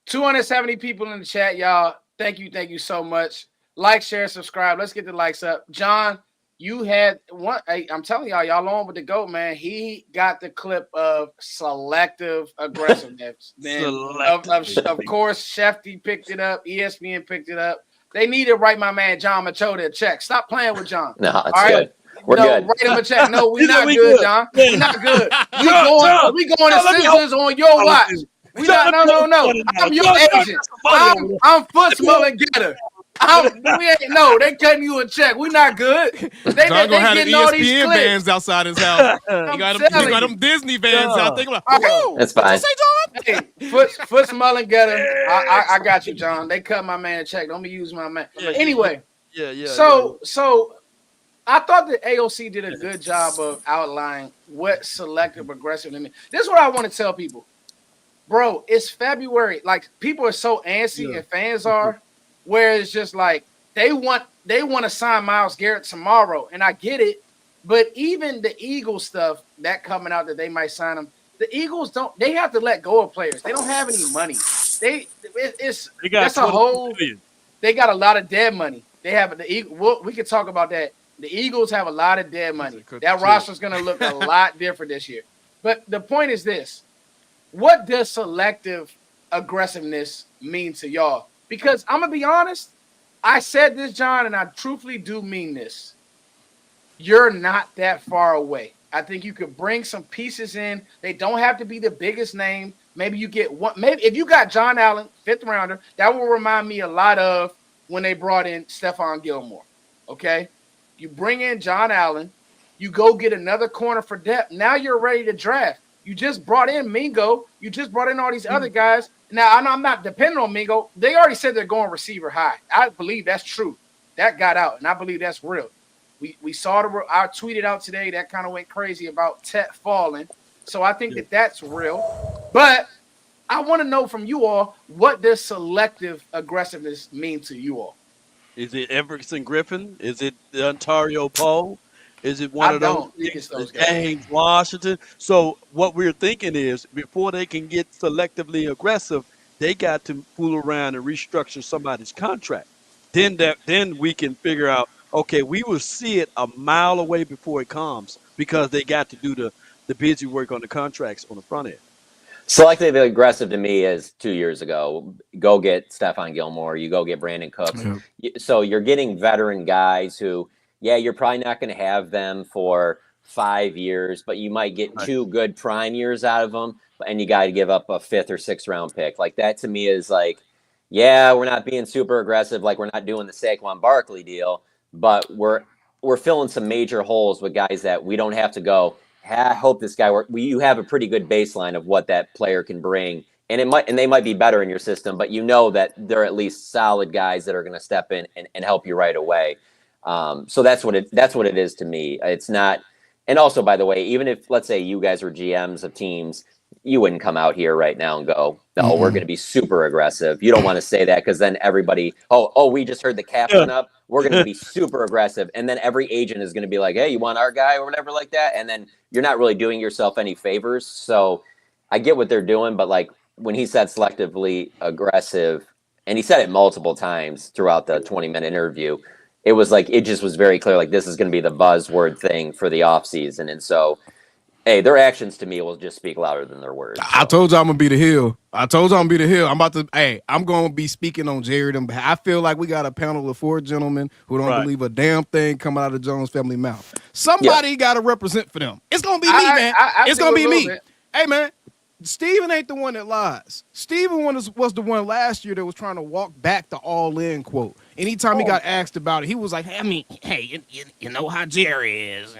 270 people in the chat, y'all. Thank you so much. Like, share, subscribe. Let's get the likes up. John, you had one. I'm telling y'all on with the GOAT, man. He got the clip of selective aggressiveness. Of course, Shefty picked it up. ESPN picked it up. They need to write my man John Machota a check. Stop playing with John. No, it's good. We're good. Write him a check. No, we're not good, John. We're not good. We going to Scissors on your watch. No. I'm your agent. I'm foot smelling getter. They cutting you a check. We not good. They getting all these ESPN vans outside his house. He got them Disney vans out there. Like, that's fine. What you say, John? Hey, foot smelling getter. I got you, John. They cut my man a check. Don't be using my man. Anyway. So I thought that AOC did a good job of outlining what selective aggressiveness means. This is what I want to tell people. Bro, it's February. Like, people are so antsy and fans are, where it's just like they want to sign Myles Garrett tomorrow, and I get it. But even the Eagles stuff that coming out that they might sign him, the Eagles don't. They have to let go of players. They don't have any money. They got a lot of dead money. They have we could talk about that. The Eagles have a lot of dead money. That roster's going to look a lot different this year. But the point is this. What does selective aggressiveness mean to y'all? Because I'm going to be honest, I said this, John, and I truthfully do mean this. You're not that far away. I think you could bring some pieces in. They don't have to be the biggest name. Maybe you get one. Maybe if you got John Allen, 5th rounder, that will remind me a lot of when they brought in Stephon Gilmore. Okay? You bring in John Allen. You go get another corner for depth. Now you're ready to draft. You just brought in Mingo. You just brought in all these other guys. Now, I'm not depending on Mingo. They already said they're going receiver high. I believe that's true. That got out, and I believe that's real. We saw I tweeted out today that kind of went crazy about Tet falling. So I think that's real. But I want to know from you all, what does selective aggressiveness mean to you all? Is it Everson Griffin? Is it Ontario Poe? Is it one of those James Washington? So what we're thinking is before they can get selectively aggressive, they got to fool around and restructure somebody's contract. Then we can figure out, okay, we will see it a mile away before it comes because they got to do the busy work on the contracts on the front end. Selectively aggressive to me is 2 years ago. Go get Stephon Gilmore. You go get Brandon Cooks. So you're getting veteran guys who, you're probably not going to have them for 5 years, but you might get 2 good prime years out of them, and you got to give up a 5th or 6th round pick. Like, that to me is like, we're not being super aggressive. Like, we're not doing the Saquon Barkley deal, but we're filling some major holes with guys that we don't have to go, I hope this guy works. You have a pretty good baseline of what that player can bring, and they might be better in your system, but you know that they're at least solid guys that are going to step in and help you right away. So that's what it is to me. It's not. And also, by the way, even if, let's say, you guys were GMs of teams, you wouldn't come out here right now and go, no, we're going to be super aggressive. You don't want to say that because then everybody, we just heard the cap went up. We're going to be super aggressive. And then every agent is going to be like, hey, you want our guy or whatever like that. And then you're not really doing yourself any favors. So I get what they're doing. But like when he said selectively aggressive, and he said it multiple times throughout the 20-minute interview, it was like, it just was very clear, like this is going to be the buzzword thing for the offseason. And so, hey, their actions to me will just speak louder than their words. So. I told you I'm gonna be the hill. I'm gonna be speaking on Jared. I feel like we got a panel of 4 gentlemen who don't believe a damn thing coming out of the Jones family mouth. Somebody got to represent for them. It's gonna be me, man. It's gonna be me. Hey, man. Steven ain't the one that lies. Steven was the one last year that was trying to walk back the all-in quote. Anytime he got asked about it, he was like, you know how Jerry is.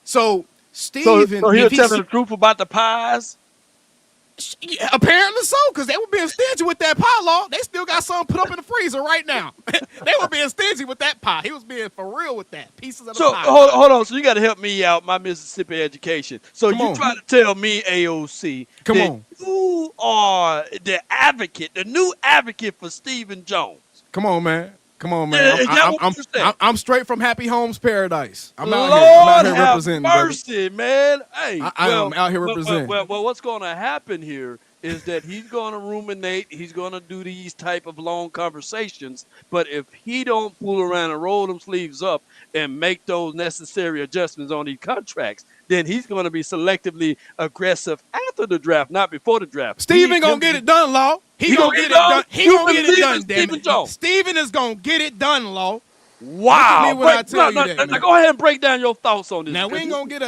So Steven, so he was telling the truth about the pies? Yeah, apparently so, because they were being stingy with that pie law. They still got something put up in the freezer right now. They were being stingy with that pie. He was being for real with that. Pieces of the pie. Hold on. So you got to help me out, my Mississippi education. So you try to tell me, AOC, you are the advocate, the new advocate for Stephen Jones. Come on, man. I'm straight from Happy Homes Paradise. I'm out here representing. Mercy, man. Hey, I'm out here representing. Well, what's going to happen here is that he's going to ruminate. He's going to do these type of long conversations. But if he don't fool around and roll them sleeves up and make those necessary adjustments on these contracts, then he's going to be selectively aggressive after the draft, not before the draft. Steven gonna get it done, Law. He gonna get it done. He gonna get it done, damn it. Steven is gonna get it done, Law. Wow. Now go ahead and break down your thoughts on this. Now we ain't gonna get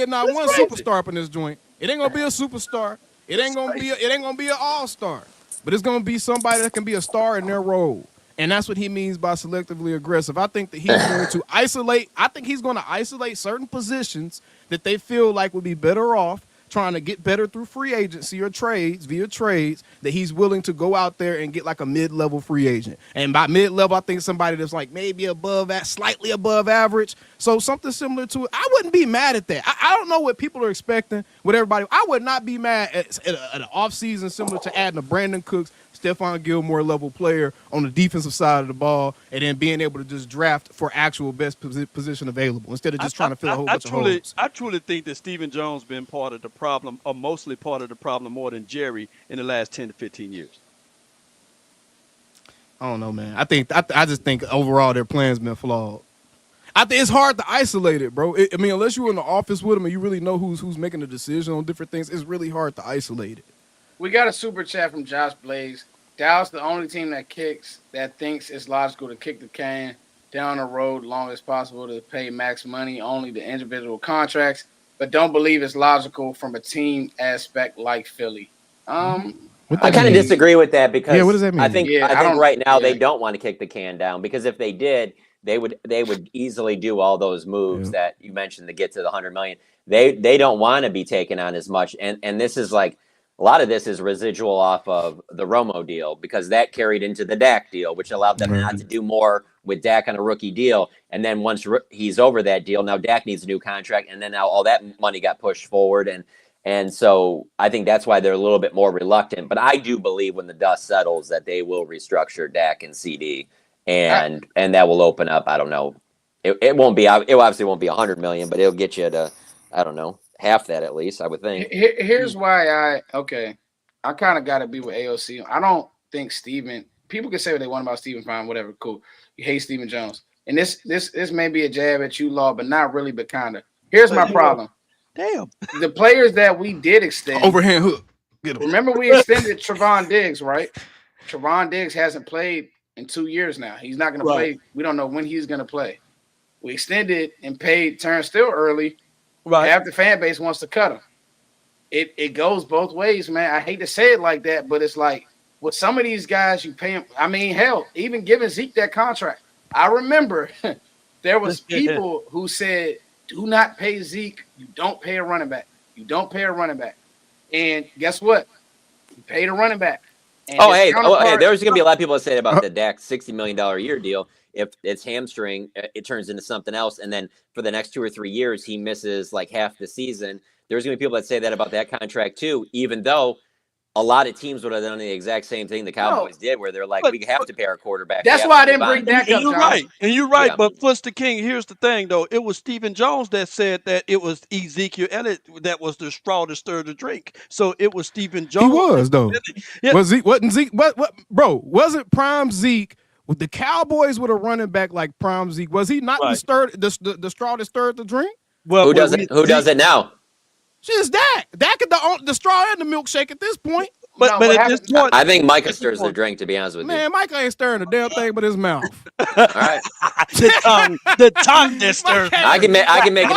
not one superstar up in this joint. It ain't gonna be a superstar. It ain't gonna be an all-star. But it's gonna be somebody that can be a star in their role. And that's what he means by selectively aggressive. I think that he's going to isolate. I think he's going to isolate certain positions that they feel like would be better off trying to get better through free agency or via trades, that he's willing to go out there and get like a mid-level free agent. And by mid-level, I think somebody that's like maybe slightly above average. So something similar to it. I wouldn't be mad at that. I don't know what people are expecting with everybody. I would not be mad at an offseason similar to adding a Brandon Cooks, Stephon Gilmore level player on the defensive side of the ball, and then being able to just draft for actual best position available instead of just trying to fill a whole bunch of holes. I truly think that Stephen Jones been part of the problem, or mostly part of the problem, more than Jerry in the last 10 to 15 years. I don't know, man. I just think overall their plan's been flawed. I think it's hard to isolate it, bro. I mean, unless you're in the office with them and you really know who's making the decision on different things, it's really hard to isolate it. We got a super chat from Josh Blaze. Dallas, the only team that thinks it's logical to kick the can down the road long as possible to pay max money, only the individual contracts, but don't believe it's logical from a team aspect like Philly. I kind of disagree with that because what does that mean? I think right now they don't want to kick the can down, because if they did, they would easily do all those moves that you mentioned to get to the $100 million. They don't want to be taking on as much, and this is like, a lot of this is residual off of the Romo deal, because that carried into the Dak deal, which allowed them not to do more with Dak on a rookie deal. And then once he's over that deal, now Dak needs a new contract, and then now all that money got pushed forward. And so I think that's why they're a little bit more reluctant. But I do believe when the dust settles that they will restructure Dak and CD, and that will open up. I don't know. It obviously won't be $100 million, but it'll get you to, I don't know, half that at least, I would think. Here's why I kind of got to be with AOC. I don't think Steven, people can say what they want about Steven, fine, whatever, cool. You hate Stephen Jones. And this may be a jab at you, Law, but not really, but kind of. Here's my problem. Damn. The players that we did extend. Overhand hook. Remember we extended Trevon Diggs, right? Trevon Diggs hasn't played in 2 years now. He's not going to play. We don't know when he's going to play. We extended and paid Terrence Steele early. Right. Half the fan base wants to cut him. It goes both ways, man. I hate to say it like that, but it's like with some of these guys, you pay them. I mean, hell, even giving Zeke that contract. I remember there was people who said, do not pay Zeke. You don't pay a running back. You don't pay a running back. And guess what? You paid a running back. And hey, there's going to be a lot of people that say about the Dak $60 million a year deal. If it's hamstring, it turns into something else. And then for the next 2 or 3 years, he misses like half the season. there's going to be people that say that about that contract too, even though a lot of teams would have done the exact same thing the Cowboys did, where they're like, we have to pay our quarterback. That's why I didn't bring Dak up, You're John. right. And you're right. Yeah. But Fletch the King, here's the thing, though. It was Stephen Jones that said that it was Ezekiel Elliott that was the straw that stirred the drink. So it was Stephen Jones. He was, though. Yeah. Wasn't Zeke? Bro, wasn't prime Zeke? With the Cowboys with a running back like prime Zeke, was he not the straw that stirred the drink? Well, who does it? Who does it now? It's Dak. Dak is the straw and the milkshake at this point. But at this point, I think Micah stirs the drink. To be honest with you, man, Micah ain't stirring a damn thing but his mouth. All right, the tongue that stirs. I can make an argument.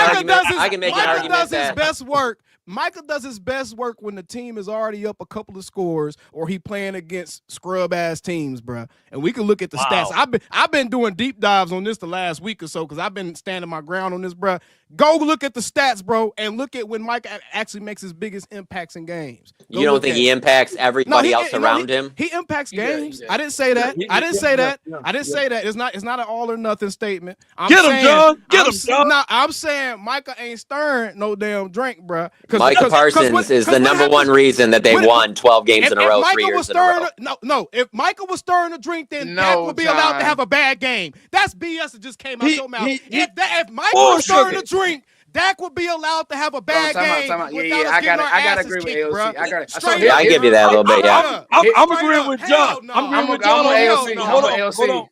I can make an argument. Micah does his best work. Micah does his best work when the team is already up a couple of scores or he playing against scrub ass teams, bro. And we can look at the stats. I've been doing deep dives on this the last week or so because I've been standing my ground on this, bro. Go look at the stats, bro, and look at when Micah actually makes his biggest impacts in games. You don't think he impacts everybody else around him? He impacts games. I didn't say that. I didn't say that. I didn't say that. It's not an all or nothing statement. Get him, John. Get him, John. No, I'm saying Micah ain't stirring no damn drink, bro. Micah Parsons is the number one reason that they won 12 games in a row, 3 years in a row. No, if Micah was stirring a drink, then Dak would be allowed to have a bad game. That's BS that just came out your mouth. If Micah was stirring a drink, Dak would be allowed to have a bad game. I gotta agree with AOC. I give you that a little bit. Yeah, I'm agreeing with John. I'm with John on AOC.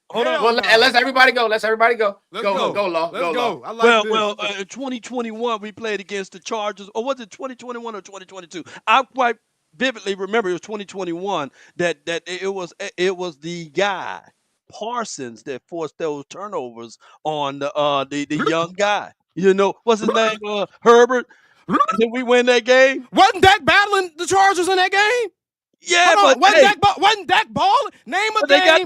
Hold on. Well, let's everybody go. Go, Law. Well, in 2021 we played against the Chargers, or was it 2021 or 2022? I quite vividly remember it was 2021 that it was the guy Parsons that forced those turnovers on the young guy. You know, what's his name? Herbert. Did we win that game? Wasn't Dak battling the Chargers in that game? Yeah, but wasn't Dak balling? Name a game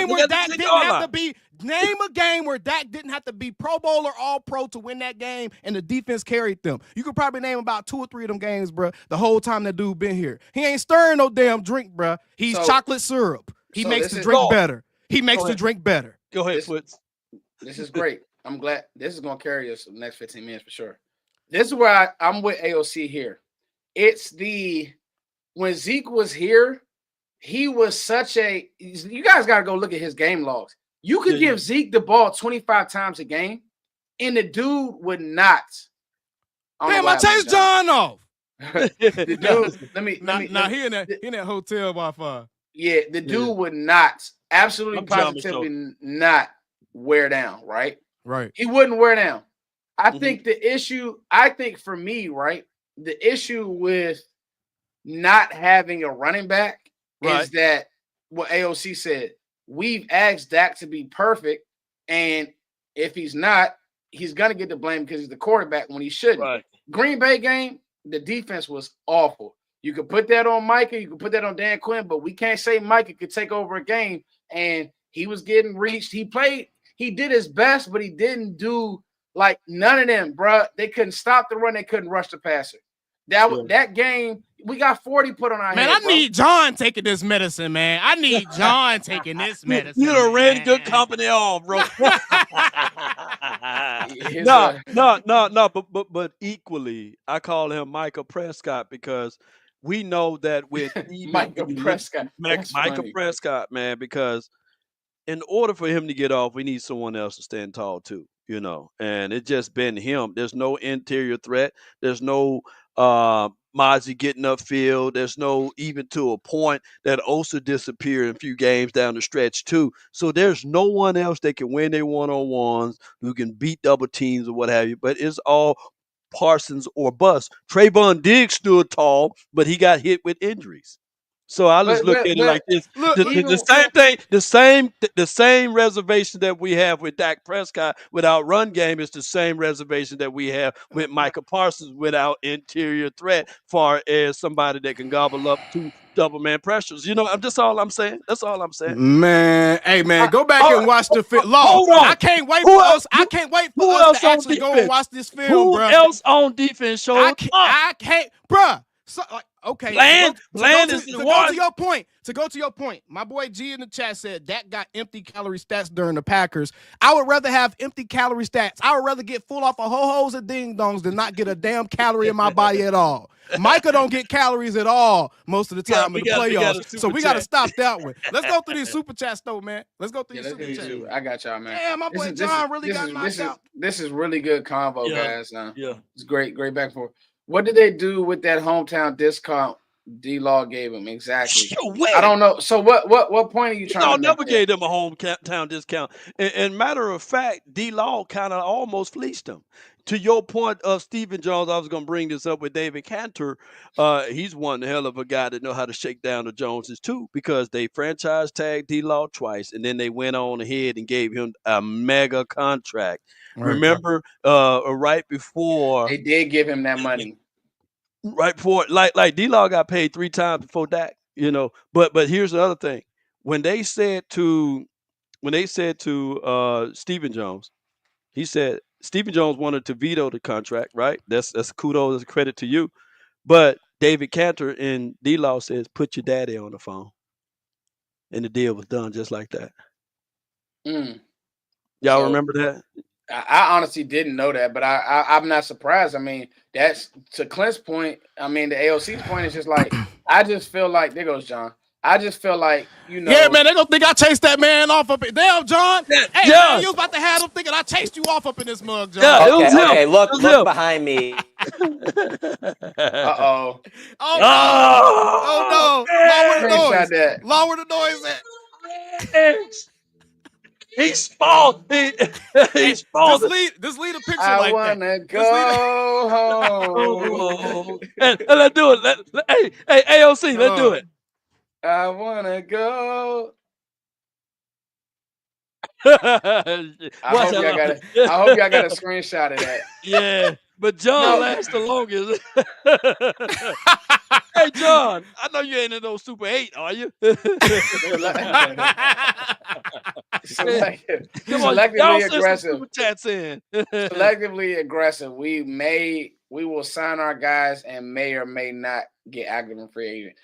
where Dak didn't have to be. Name a game where Dak didn't have to be Pro Bowl or All Pro to win that game, and the defense carried them. You could probably name about 2 or 3 of them games, bro. The whole time that dude been here, he ain't stirring no damn drink, bro. He's chocolate syrup. He makes the drink better. He makes the drink better. Go ahead, Foots. This is great. I'm glad this is going to carry us the next 15 minutes for sure. This is where I'm with AOC here. It's when Zeke was here, he was such a – you guys got to go look at his game logs. You could give Zeke the ball 25 times a game, and the dude would not. Damn, I chased John off. The dude, let me. He in that hotel Wi-Fi. Yeah, the dude would not, absolutely positively not wear down, right? Right. He wouldn't wear down. I think for me, right, the issue with not having a running back is that what AOC said. We've asked Dak to be perfect, and if he's not, he's going to get the blame because he's the quarterback when he shouldn't. Right. Green Bay game, the defense was awful. You could put that on Micah, you could put that on Dan Quinn, but we can't say Micah could take over a game, and he was getting reached. He did his best, but he didn't do like none of them, bro. They couldn't stop the run. They couldn't rush the passer. That game, we got 40 put on our man, head, I need John taking this medicine, man. I need John taking this medicine. You done ran good company on, bro. No. But equally, I call him Micah Prescott because we know that with Micah Prescott, man, because in order for him to get off, we need someone else to stand tall too, you know. And it's just been him. There's no interior threat. There's no Mozzie getting upfield. There's no, even to a point that Osa disappeared in a few games down the stretch too. So there's no one else that can win their one-on-ones, who can beat double teams or what have you. But it's all Parsons or bust. Trayvon Diggs stood tall, but he got hit with injuries. So I just look at it like this. The same thing, the same reservation that we have with Dak Prescott without run game is the same reservation that we have with Micah Parsons without interior threat, far as somebody that can gobble up 2 double man pressures. You know, that's all I'm saying. That's all I'm saying. Man, hey man, go back and watch the film. I can't wait for us. I can't wait for us to actually go and watch this film, bro. Who else on defense, show? I can't, bruh. So, okay, Bland to is the go one. to your point. To go to your point, my boy G in the chat said Dak got empty calorie stats during the Packers. I would rather have empty calorie stats. I would rather get full off of ho-hos and ding-dongs than not get a damn calorie in my body at all. Micah don't get calories at all most of the time in the playoffs. So we got to stop that one. Let's go through these super chats, though, man. Let's go through these super chats. I got y'all, man. Damn, my boy John really got knocked out. This is really good convo, guys. Yeah. It's great back and forth. What did they do with that hometown discount D-Law gave him? Exactly. I don't know. So what point are you trying to make? Never gave them a hometown discount. And matter of fact, D-Law kind of almost fleeced them. To your point of Stephen Jones, I was going to bring this up with David Cantor. He's one hell of a guy that know how to shake down the Joneses too, because they franchise tagged D-Law twice, and then they went on ahead and gave him a mega contract. Right. Remember, right before they did give him that money. Right before, like D-Law got paid 3 times before Dak, But here's the other thing: when they said to Stephen Jones, he said Stephen Jones wanted to veto the contract, right? That's kudos, that's a credit to you. But David Cantor and D-Law says, put your daddy on the phone. And the deal was done just like that. Y'all remember that? I honestly didn't know that, but I'm not surprised. I mean, that's to Clint's point. I mean, the AOC's point is just like, I just feel like, there goes John. I just feel like, Yeah, man, they gonna think I chased that man off up in. Damn, John. Hey, man, you was about to have them thinking I chased you off up in this mug, John. Yeah, okay, look behind me. Uh-oh. Oh, no. Lower the noise at. He's small. He's small. Just leave a picture like that. I wanna go home. And let's do it. Hey, AOC, let's do it. I wanna go. I hope y'all got a screenshot of that. Yeah, but John lasts the longest. Hey, John, I know you ain't in those Super 8, are you? Selectively aggressive. In. Selectively aggressive. We will sign our guys and may or may not get active in free agent.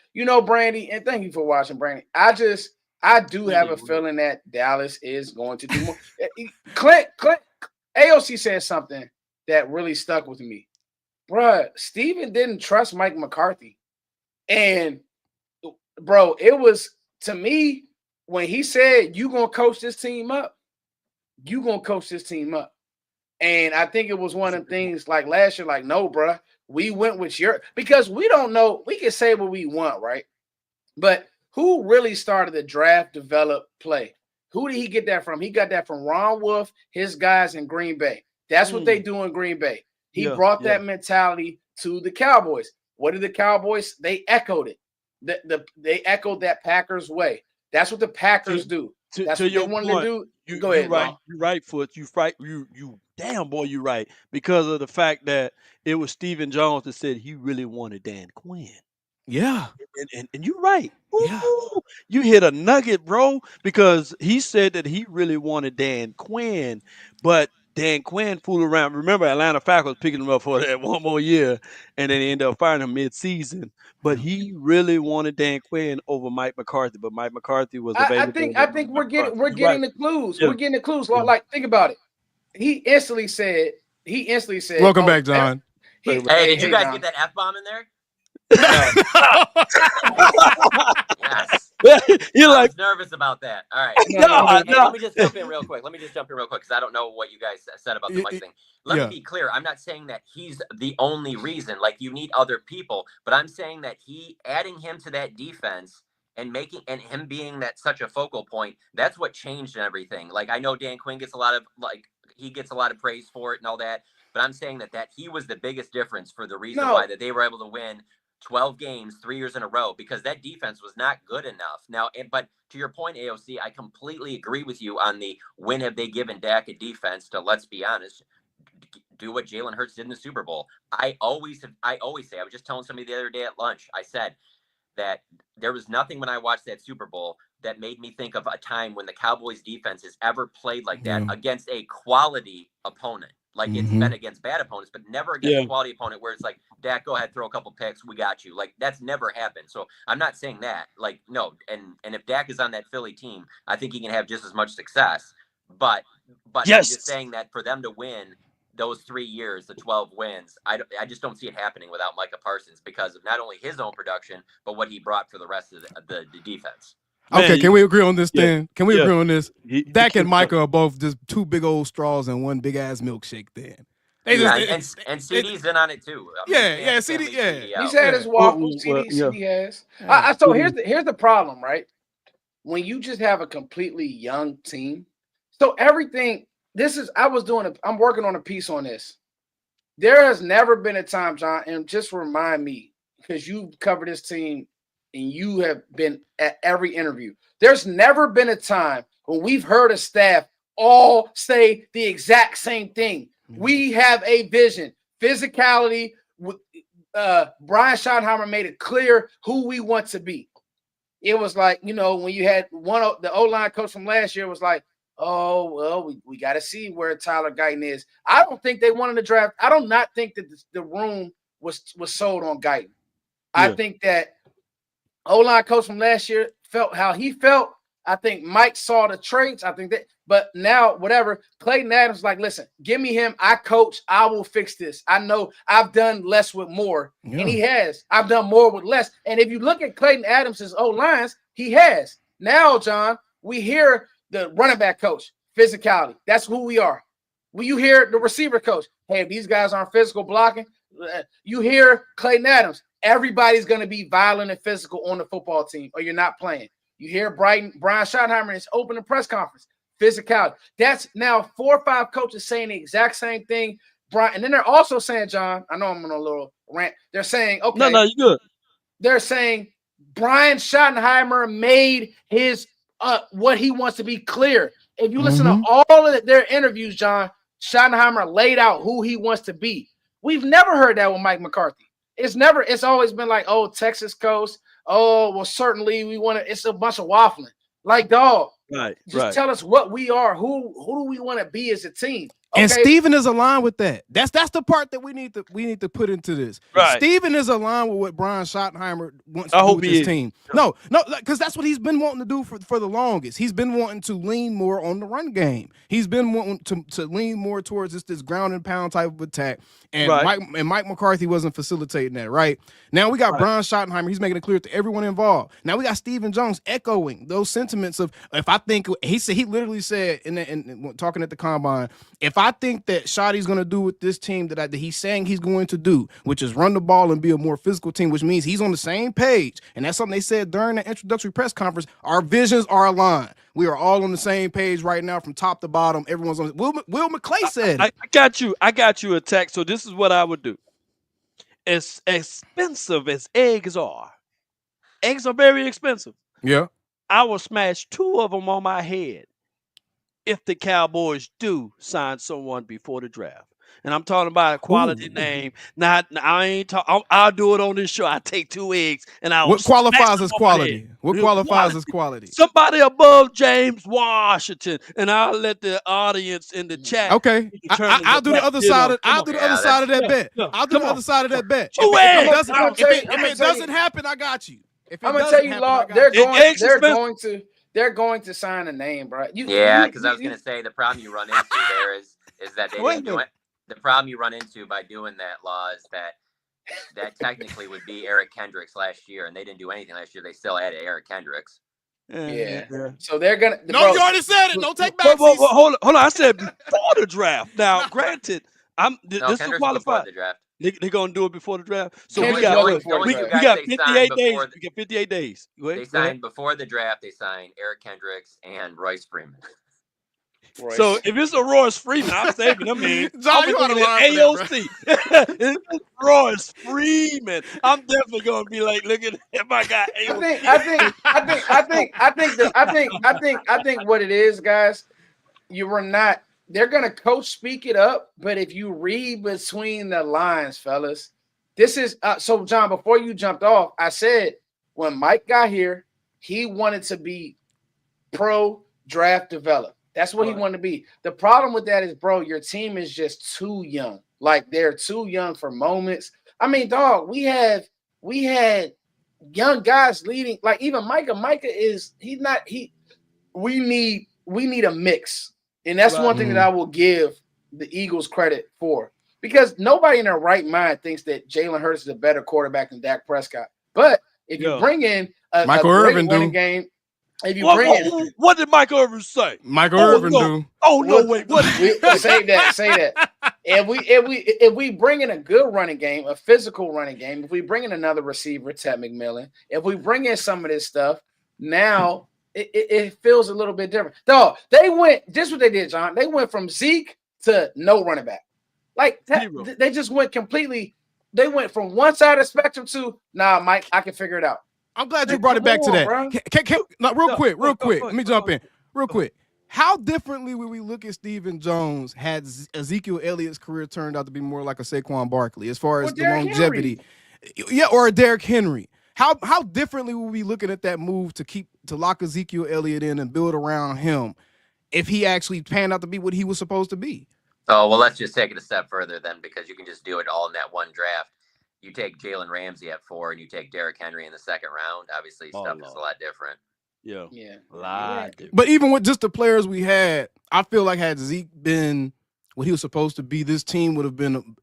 Brandy, and thank you for watching, Brandy. I do have a feeling that Dallas is going to do more. Clint, AOC said something that really stuck with me. Bruh, Steven didn't trust Mike McCarthy. And, bro, it was, to me, when he said, you going to coach this team up, And I think it was one of the things like last year, like, no, bruh, we went with because we don't know, we can say what we want, right? But who really started the draft, develop, play? Who did he get that from? He got that from Ron Wolf, his guys in Green Bay. That's what they do in Green Bay. He brought that mentality to the Cowboys. What did the Cowboys? They echoed it. They echoed that Packers way. That's what the Packers do. That's what they wanted to do. Go ahead. You're right, Foot. You damn boy, you're right. Because of the fact that it was Stephen Jones that said he really wanted Dan Quinn. Yeah. And you're right. Ooh, you hit a nugget, bro, because he said that he really wanted Dan Quinn, but Dan Quinn fooled around. Remember, Atlanta Falcons picking him up for that one more year, and then they ended up firing him mid-season. But he really wanted Dan Quinn over Mike McCarthy, but Mike McCarthy was available. I think we're getting the clues. Yeah. We're getting the clues. Well, like, think about it. He instantly said. Welcome back, John. Hey, did you guys get that F-bomb in there? No. Yes. You're like nervous about that. All right. No. Let me just jump in real quick because I don't know what you guys said about the Mike thing. Let me be clear. I'm not saying that he's the only reason. Like, you need other people, but I'm saying that adding him to that defense and him being such a focal point, that's what changed everything. Like, I know Dan Quinn gets a lot of praise for it and all that, but I'm saying that he was the biggest difference for the reason why that they were able to win 12 games 3 years in a row, because that defense was not good enough. Now, but to your point, AOC, I completely agree with you on the when have they given Dak a defense to, let's be honest, do what Jalen Hurts did in the Super Bowl. I always say, I was just telling somebody the other day at lunch, I said that there was nothing when I watched that Super Bowl that made me think of a time when the Cowboys defense has ever played like that against a quality opponent. Like it's been against bad opponents, but never against a quality opponent where it's like, Dak, go ahead, throw a couple picks, we got you. Like that's never happened. So I'm not saying that. Like no, and if Dak is on that Philly team, I think he can have just as much success. But I'm just saying that for them to win those 3 years, the 12 wins, I just don't see it happening without Micah Parsons because of not only his own production, but what he brought for the rest of the defense. Okay, can we agree on this then? Can we agree on this? Dak and Micah are both just two big old straws and one big ass milkshake then. And CD's in on it too. CD. He's had his waffles. CD has. So here's the problem, right? When you just have a completely young team, so everything. I'm working on a piece on this. There has never been a time, John, and just remind me because you covered this team and you have been at every interview. There's never been a time when we've heard a staff all say the exact same thing. We have a vision, physicality. Brian Schottenheimer made it clear who we want to be. It was like, when you had the O-line coach from last year was like, oh, well, we got to see where Tyler Guyton is. I don't think they wanted to draft. I do not think that the room was sold on Guyton. I think that O-line coach from last year felt how he felt. I think Mike saw the traits. I think that, but now whatever, Clayton Adams like, listen, give me him. I coach. I will fix this. I know I've done less with more, and he has. I've done more with less. And if you look at Clayton Adams' O-lines, he has. Now, John, we hear the running back coach, physicality. That's who we are. When you hear the receiver coach, hey, if these guys aren't physical blocking, you hear Clayton Adams, everybody's going to be violent and physical on the football team or you're not playing. You hear Brian Schottenheimer in his opening press conference, physicality. That's now 4 or 5 coaches saying the exact same thing. Brian, and then they're also saying, John, I know I'm on a little rant. They're saying, okay. No, you're good. They're saying Brian Schottenheimer made his what he wants to be clear. If you listen to all of their interviews, John, Schottenheimer laid out who he wants to be. We've never heard that with Mike McCarthy. It's always been like, oh, Texas coast. Oh, well, certainly we want to. It's a bunch of waffling. Like, dog, just tell us what we are. Who do we want to be as a team? Okay. And Steven is aligned with that. That's the part that we need to put into this. Right. Steven is aligned with what Brian Schottenheimer wants to do with his team. No, because that's what he's been wanting to do for the longest. He's been wanting to lean more on the run game. He's been wanting to lean more towards this ground and pound type of attack. And Mike McCarthy wasn't facilitating that, right? Now we got Brian Schottenheimer. He's making it clear to everyone involved. Now we got Stephen Jones echoing those sentiments of, if I think, he literally said in talking at the combine, if I think that Shotty's going to do with this team that he's saying he's going to do, which is run the ball and be a more physical team, which means he's on the same page. And that's something they said during the introductory press conference. Our visions are aligned. We are all on the same page right now from top to bottom. Everyone's on. Will McClay said I got you a text. So this is what I would do. As expensive as eggs are very expensive. Yeah. I will smash 2 of them on my head if the Cowboys do sign someone before the draft. And I'm talking about a quality name. I'll do it on this show. I take 2 eggs and I will. What qualifies as quality? What qualifies as quality? Somebody above James Washington, and I'll let the audience in the chat. Okay, I'll do the other side. I'll do the other side of that bet. I'll do the other side of that bet. If it doesn't happen, I got you. I'm gonna tell you, Law, they're going to sign a name, bro. Because I was gonna say the problem you run into there is that they didn't do it. The problem you run into by doing that, Law, is that technically would be Eric Kendricks last year, and they didn't do anything last year. They still added Eric Kendricks. Yeah. So they're gonna. You already said it. Don't take back. Hold on. I said before the draft. Now, granted, this is qualified. The draft. They're gonna do it before the draft. So we got 58 days. We got 58 days. They signed before the draft. They signed Eric Kendricks and Royce Freeman. So if it's a Royce Freeman, I'm saving him in. John, you ought to AOC. If it's Royce Freeman, I'm definitely gonna be like, look at my guy. I think what it is, guys. They're gonna coach speak it up, but if you read between the lines, fellas, this is so. John, before you jumped off, I said when Mike got here, he wanted to be pro draft develop. That's what he wanted to be. The problem with that is, bro, your team is just too young. Like they're too young for moments. I mean, dog, we had young guys leading. Like even Micah. Micah is we need a mix. And that's one thing that I will give the Eagles credit for. Because nobody in their right mind thinks that Jalen Hurts is a better quarterback than Dak Prescott. But if you bring in a great running game, if you bring in what did Michael Irvin say? Michael Irvin do. Oh no, wait, what? Say that. If we bring in a good running game, a physical running game, if we bring in another receiver, Ted McMillan, if we bring in some of this stuff, now it feels a little bit different. Dog, they went just what they did, John. They went from Zeke to no running back. Like they just went completely. They went from one side of the spectrum to Mike, I can figure it out. I'm glad you brought it back to that. Real quick. Let me jump in real quick. How differently would we look at Stephen Jones had Ezekiel Elliott's career turned out to be more like a Saquon Barkley as far as the longevity? Yeah, or a Derrick Henry. How differently would we looking at that move to lock Ezekiel Elliott in and build around him if he actually panned out to be what he was supposed to be? Oh, well, let's just take it a step further then, because you can just do it all in that one draft. You take Jalen Ramsey at 4 and you take Derrick Henry in the second round. Obviously, stuff is a lot different. Yeah. A lot different. But even with just the players we had, I feel like had Zeke been what he was supposed to be, this team would have been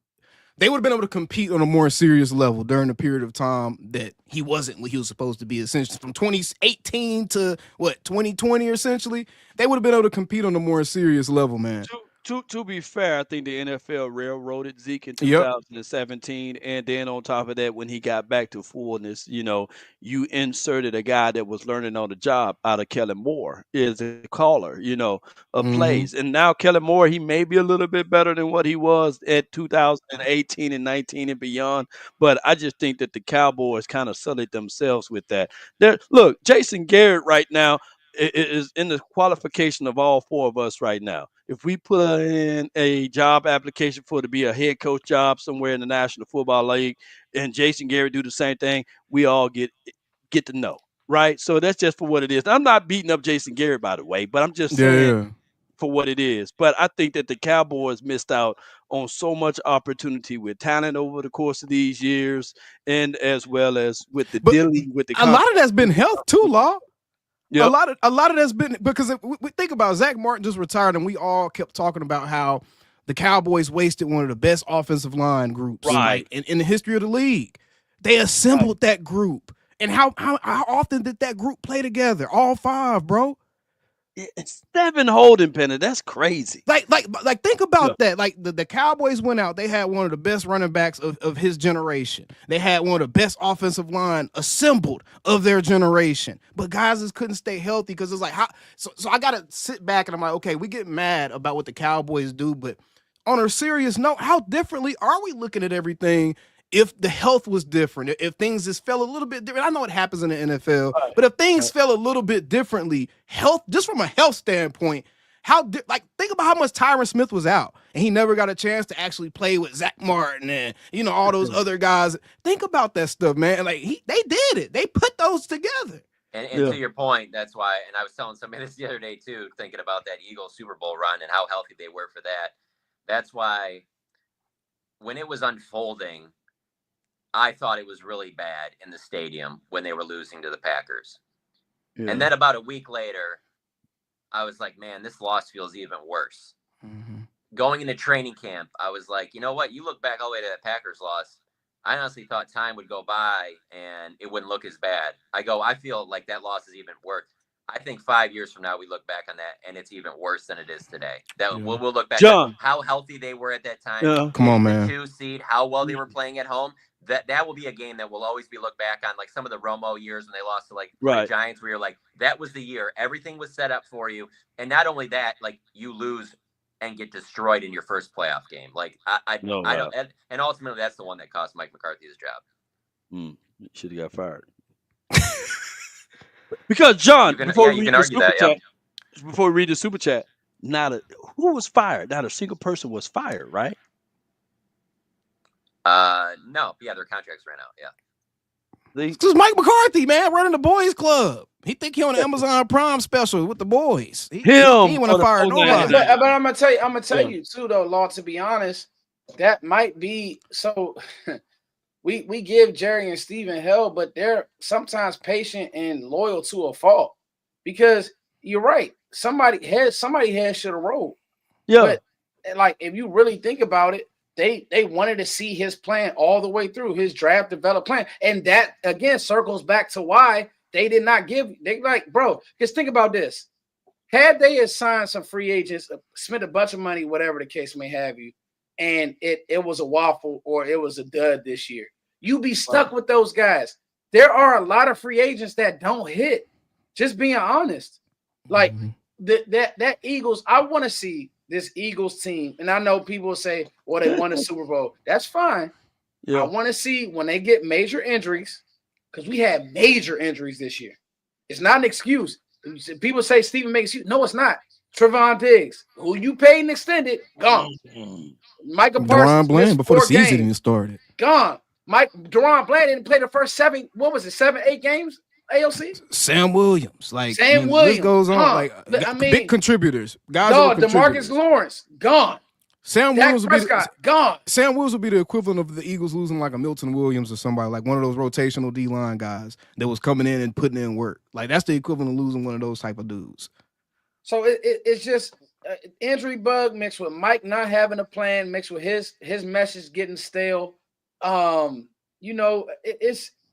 able to compete on a more serious level during the period of time that he wasn't what he was supposed to be. Essentially, from 2018 to 2020, essentially, they would have been able to compete on a more serious level, man. To be fair, I think the NFL railroaded Zeke in 2017, and then on top of that, when he got back to fullness, you inserted a guy that was learning on the job out of Kellen Moore as a caller, of plays. And now Kellen Moore, he may be a little bit better than what he was at 2018 and 19 and beyond, but I just think that the Cowboys kind of sullied themselves with that. Look, Jason Garrett right now is in the qualification of all 4 of us right now. If we put in a job application to be a head coach job somewhere in the National Football League, and Jason Garrett do the same thing, we all get to know, right? So that's just for what it is. I'm not beating up Jason Garrett, by the way, but I'm just saying for what it is. But I think that the Cowboys missed out on so much opportunity with talent over the course of these years, and as well as with the dealing with the a lot of that's been health too, Law. Yep. A lot of that's been because if we think about Zach Martin just retired, and we all kept talking about how the Cowboys wasted one of the best offensive line groups in the history of the league. They assembled that group, and how often did that group play together? All 5, bro. It's 7 holding pennant. That's crazy. Like think about that. Like the Cowboys went out. They had one of the best running backs of his generation. They had one of the best offensive line assembled of their generation. But guys just couldn't stay healthy because it's like how. So I gotta sit back and I'm like, okay, we get mad about what the Cowboys do, but on a serious note, how differently are we looking at everything? If the health was different, if things just fell a little bit different, I know it happens in the NFL, but if things fell a little bit differently, just from a health standpoint, think about how much Tyron Smith was out and he never got a chance to actually play with Zach Martin and all those other guys. Think about that stuff, man. Like they did it. They put those together. And to your point, that's why, and I was telling somebody this the other day too, thinking about that Eagles Super Bowl run and how healthy they were for that. That's why when it was unfolding, I thought it was really bad in the stadium when they were losing to the Packers. Yeah. And then about a week later, I was like, man, this loss feels even worse. Mm-hmm. Going into training camp, I was like, you know what? You look back all the way to that Packers loss. I honestly thought time would go by and it wouldn't look as bad. I feel like that loss is even worse. I think 5 years from now, we look back on that and it's even worse than it is today. We'll look back at how healthy they were at that time. Yeah. Come on, man. The 2 seed, how well they were playing at home. That will be a game that will always be looked back on, like some of the Romo years when they lost to the Giants, where you're like, that was the year. Everything was set up for you. And not only that, like you lose and get destroyed in your first playoff game. Like I don't, and ultimately that's the one that cost Mike McCarthy his job. Should have got fired. Because John, before we read the super chat, who was fired? Not a single person was fired, right? No. Yeah, their contracts ran out. Yeah. Because Mike McCarthy, man, running the boys club. He think he on the Amazon Prime special with the boys. He ain't want to fire nobody. But I'm gonna tell you too, though, Law. To be honest, that might be so. we give Jerry and Steven hell, but they're sometimes patient and loyal to a fault. Because you're right, somebody head should have rolled. Yeah. But like, if you really think about it, they wanted to see his plan all the way through, his draft developed plan, and that again circles back to why they did not give. They like, bro, because think about this: had they assigned some free agents, spent a bunch of money, whatever the case may have you, and it was a waffle or it was a dud this year, you be stuck with those guys. There are a lot of free agents that don't hit. Just being honest, like that Eagles, I want to see this Eagles team, and I know people will say, well, they won the Super Bowl. That's fine. Yeah. I want to see when they get major injuries, because we had major injuries this year. It's not an excuse. People say Steven makes you. No, it's not. Trevon Diggs, who you paid and extended, gone. Michael Parsons, Bland before the season even started, gone. Deron Bland didn't play the first 7, 8 games? AOC? Sam Williams. Like, Sam Williams. This goes on. Big contributors. Guys. No, DeMarcus Lawrence, gone. Sam Williams gone. Sam Williams would be the equivalent of the Eagles losing like a Milton Williams or somebody, like one of those rotational D-line guys that was coming in and putting in work. Like, that's the equivalent of losing one of those type of dudes. So it's just injury bug mixed with Mike not having a plan, mixed with his message getting stale.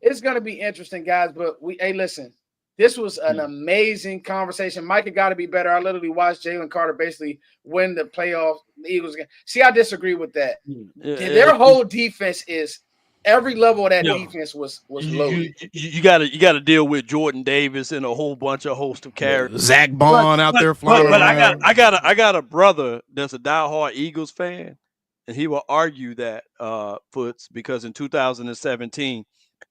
It's going to be interesting, guys. But listen, this was an amazing conversation. Mike had got to be better. I literally watched Jalen Carter basically win the playoff. The Eagles game. See, I disagree with that. Their whole defense is every level of that defense was loaded. You got to deal with Jordan Davis and a whole bunch of host of characters. Zach Bond out there flying. But I got a brother that's a diehard Eagles fan, and he will argue that Foots, because in 2017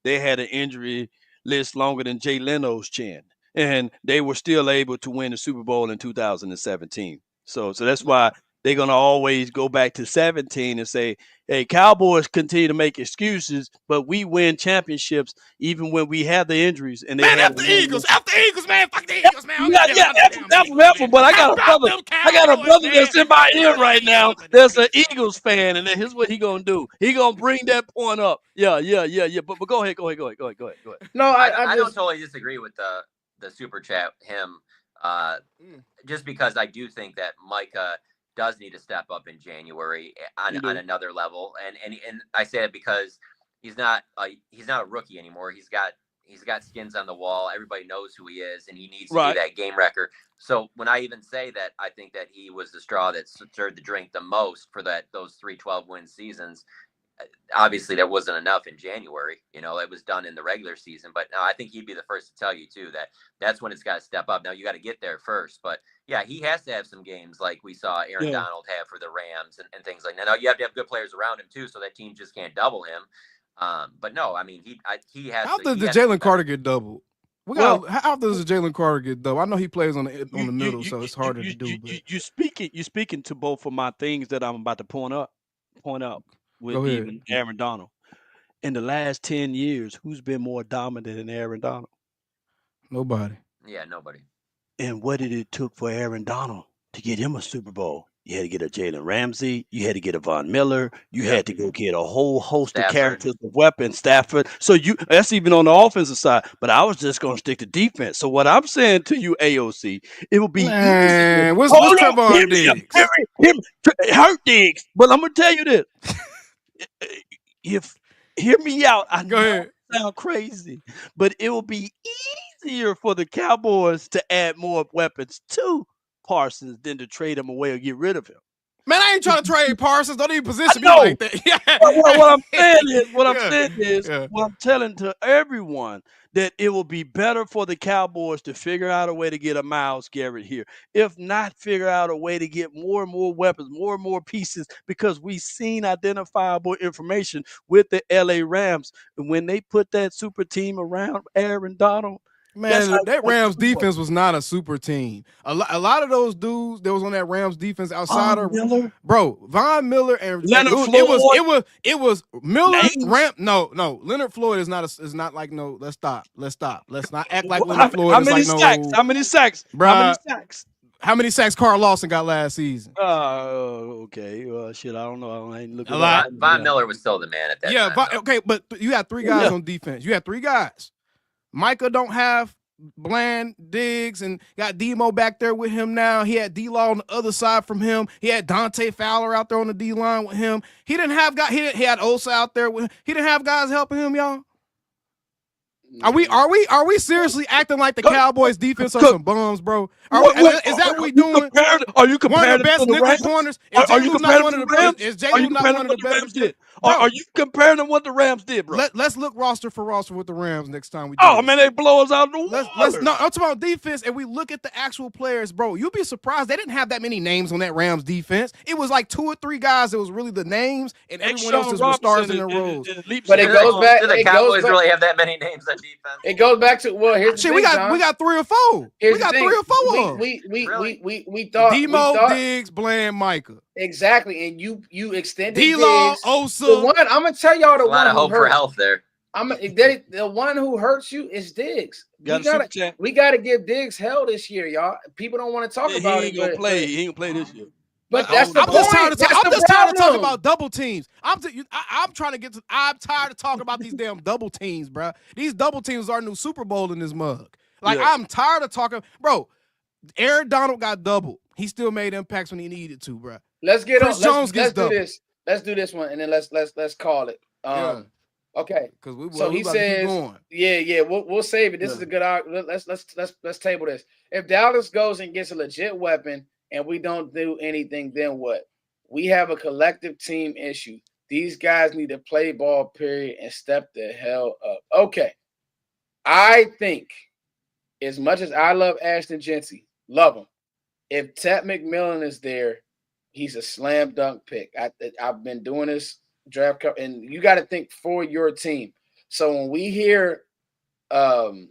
they had an injury list longer than Jay Leno's chin, and they were still able to win the Super Bowl in 2017. So that's why they're going to always go back to 17 and say, hey, Cowboys continue to make excuses, but we win championships even when we have the injuries. And they after the Eagles, man. Fuck the Eagles, man. But I got a brother that's in my ear right now that's an Eagles fan, and then here's what he going to do. He going to bring that point up. Yeah. But go ahead. No, I don't totally disagree with the super chat, just because I do think that Micah does need to step up in January on another level, and I say it because he's not a rookie anymore. He's got skins on the wall. Everybody knows who he is, and he needs to do that game record. So when I even say that, I think that he was the straw that stirred the drink the most for those 3 12-win seasons. Obviously, that wasn't enough in January. It was done in the regular season. But I think he'd be the first to tell you, too, that that's when it's got to step up. Now, you got to get there first. But, yeah, he has to have some games like we saw Aaron Donald have for the Rams and things like that. Now, you have to have good players around him, too, so that team just can't double him. But, no, I mean, he has How does the Jalen Carter get doubled? How does the Jalen Carter get doubled? I know he plays on the middle, so it's harder to do. You're speaking to both of my things that I'm about to point out. With even Aaron Donald. In the last 10 years, who's been more dominant than Aaron Donald? Nobody. Yeah, nobody. And what did it took for Aaron Donald to get him a Super Bowl? You had to get a Jalen Ramsey. You had to get a Von Miller. You had to go get a whole host of characters of weapons, Stafford. So that's even on the offensive side. But I was just going to stick to defense. So what I'm saying to you, AOC, it will be easy. What's Trevon Diggs? Hurt Diggs. But I'm going to tell you this. Hear me out. I know it sounds crazy, but it will be easier for the Cowboys to add more weapons to Parsons than to trade him away or get rid of him. Man, I ain't trying to trade Parsons. Don't even position me like that. What I'm saying is, what I'm telling to everyone, that it will be better for the Cowboys to figure out a way to get a Myles Garrett here. If not, figure out a way to get more and more weapons, more and more pieces, because we've seen identifiable information with the LA Rams. And when they put that super team around Aaron Donald, Man, that Rams defense was not a super team. A lot of those dudes that was on that Rams defense outside of Miller, Von Miller and Leonard it Floyd. it was Miller Names. Leonard Floyd is not like no. Let's stop. Let's not act like Leonard How Floyd is many like sacks? no. How many sacks? Bruh, how many sacks Carl Lawson got last season? Okay. Shit, I don't know. I ain't looking a lot. Von Miller was still the man at that time. Okay, but you had three guys on defense. You had three guys. Micah don't have Bland, Diggs, and got Demo back there with him now. He had D-Law on the other side from him. He had Dante Fowler out there on the D-line with him. He didn't have guys. He had Osa out there with him. He didn't have guys helping him, y'all. Are we seriously acting like the Cowboys defense are some bums, bro? Is that what we doing? Are you comparing one of the best nickel corners? Are you comparing one of the Rams? Is J.U. not one of the best? Did? Are you comparing them what the Rams did, bro? Let's look roster for roster with the Rams next time we do Oh this. man, they blow us out the water. No, I'm talking about defense, and we look at the actual players, bro. You'd be surprised they didn't have that many names on that Rams defense. It was like 2 or 3 guys that was really the names, and everyone else was stars in their roles. But it goes back. Do the Cowboys really have that many names on defense? It goes back to here's the thing, we got 3 or 4. We got 3 or 4. We thought Demo, Diggs, Bland, Micah. Exactly, and you extended D-Law, Diggs. Osa. The one I'm gonna tell y'all, the a lot one of hope for health there. The one who hurts you is Diggs. We gotta give Diggs hell this year, y'all. People don't want to talk about it. He ain't gonna play this year. But that's the I'm point. just tired of talking about double teams. I'm tired of talking about these damn double teams, bro. These double teams are new Super Bowl in this mug. I'm tired of talking, bro. Aaron Donald got doubled. He still made impacts when he needed to, bro. Let's get Chris Jones gets do this. Let's do this one, and then let's call it. Okay. Because he says, we'll save it. This is a good. Let's table this. If Dallas goes and gets a legit weapon, and we don't do anything, then what? We have a collective team issue. These guys need to play ball, period, and step the hell up. Okay. I think, as much as I love Ashton Genty, love him. If Ted McMillan is there, he's a slam dunk pick. I've been doing this draft, and you got to think for your team. So when we hear Mel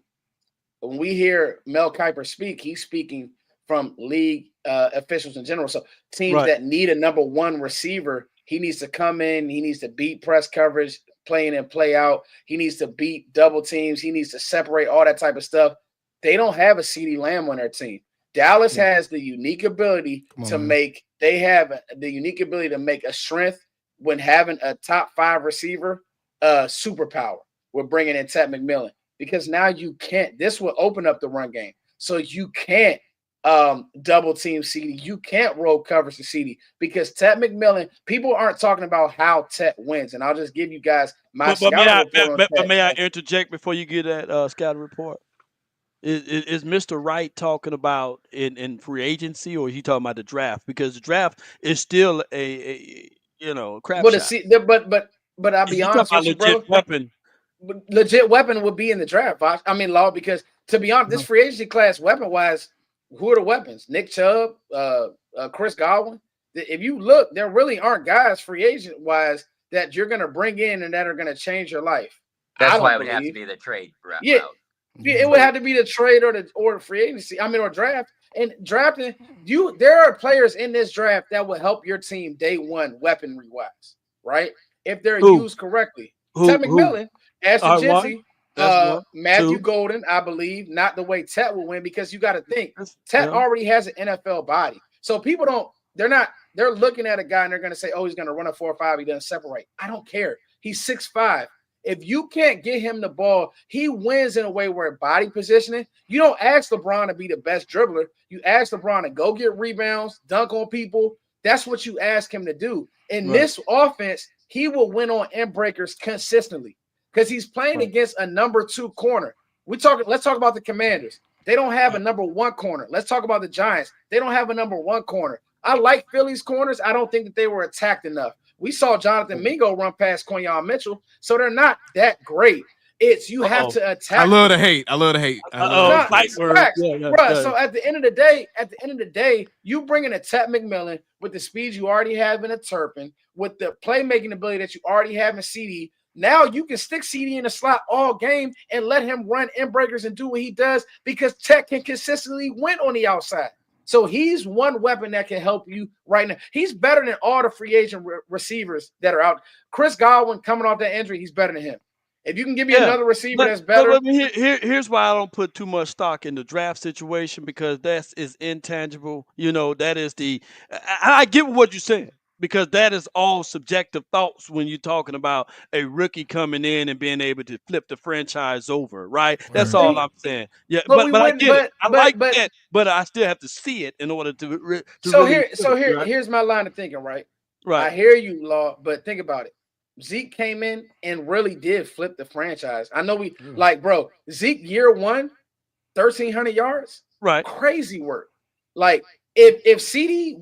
Kiper speak, he's speaking from league officials in general. So teams that need a number one receiver, he needs to come in. He needs to beat press coverage, play in and play out. He needs to beat double teams. He needs to separate all that type of stuff. They don't have a CeeDee Lamb on their team. Dallas has the unique ability to make a strength when having a top 5 receiver superpower. We're bringing in Ted McMillan because now you can't. This will open up the run game, so you can't double team CeeDee. You can't roll coverage to CeeDee because Ted McMillan. People aren't talking about how Ted wins, and I'll just give you guys my scouting report. But may I interject before you get that scouting report? Is Mr. Wright talking about in free agency, or is he talking about the draft? Because the draft is still a crap shot. But I'll be honest with you, bro. Legit weapon would be in the draft. I mean, Law, because to be honest, this free agency class weapon wise, who are the weapons? Nick Chubb, Chris Godwin. If you look, there really aren't guys free agent wise that you're going to bring in and that are going to change your life. That's why it would have to be the trade route. Yeah. It would have to be the trade or free agency. Or draft. And drafting, there are players in this draft that will help your team day one weaponry wise, right? If they're used correctly. Ted McMillan, Ashton Genty, Matthew Golden, I believe, not the way Ted will win because you got to think Ted already has an NFL body. So people they're looking at a guy and they're going to say, oh, he's going to run a 4.5. He doesn't separate. I don't care. He's 6'5". If you can't get him the ball, he wins in a way where body positioning. You don't ask LeBron to be the best dribbler. You ask LeBron to go get rebounds, dunk on people. That's what you ask him to do. In this offense, he will win on end breakers consistently because he's playing against a number 2 corner. Let's talk about the Commanders. They don't have a number 1 corner. Let's talk about the Giants. They don't have a number 1 corner. I like Philly's corners. I don't think that they were attacked enough. We saw Jonathan Mingo run past Quinyon Mitchell, so they're not that great. It's you have to attack. I love the hate. So at the end of the day, you bring in a Ted McMillan with the speed you already have in a Turpin, with the playmaking ability that you already have in CeeDee. Now you can stick CD in the slot all game and let him run in breakers and do what he does because Tech can consistently win on the outside. So he's one weapon that can help you right now. He's better than all the free agent receivers that are out. Chris Godwin coming off that injury, he's better than him. If you can give me another receiver that's better. But here's why I don't put too much stock in the draft situation, because that is intangible. That is I get what you're saying, because that is all subjective thoughts when you're talking about a rookie coming in and being able to flip the franchise over, right? That's all I'm saying. Yeah, but I get it. I like that, but I still have to see it in order to here's my line of thinking, right? Right. I hear you, Law, but think about it. Zeke came in and really did flip the franchise. I know bro, Zeke year 1, 1,300 yards. Right. Crazy work. Like if CD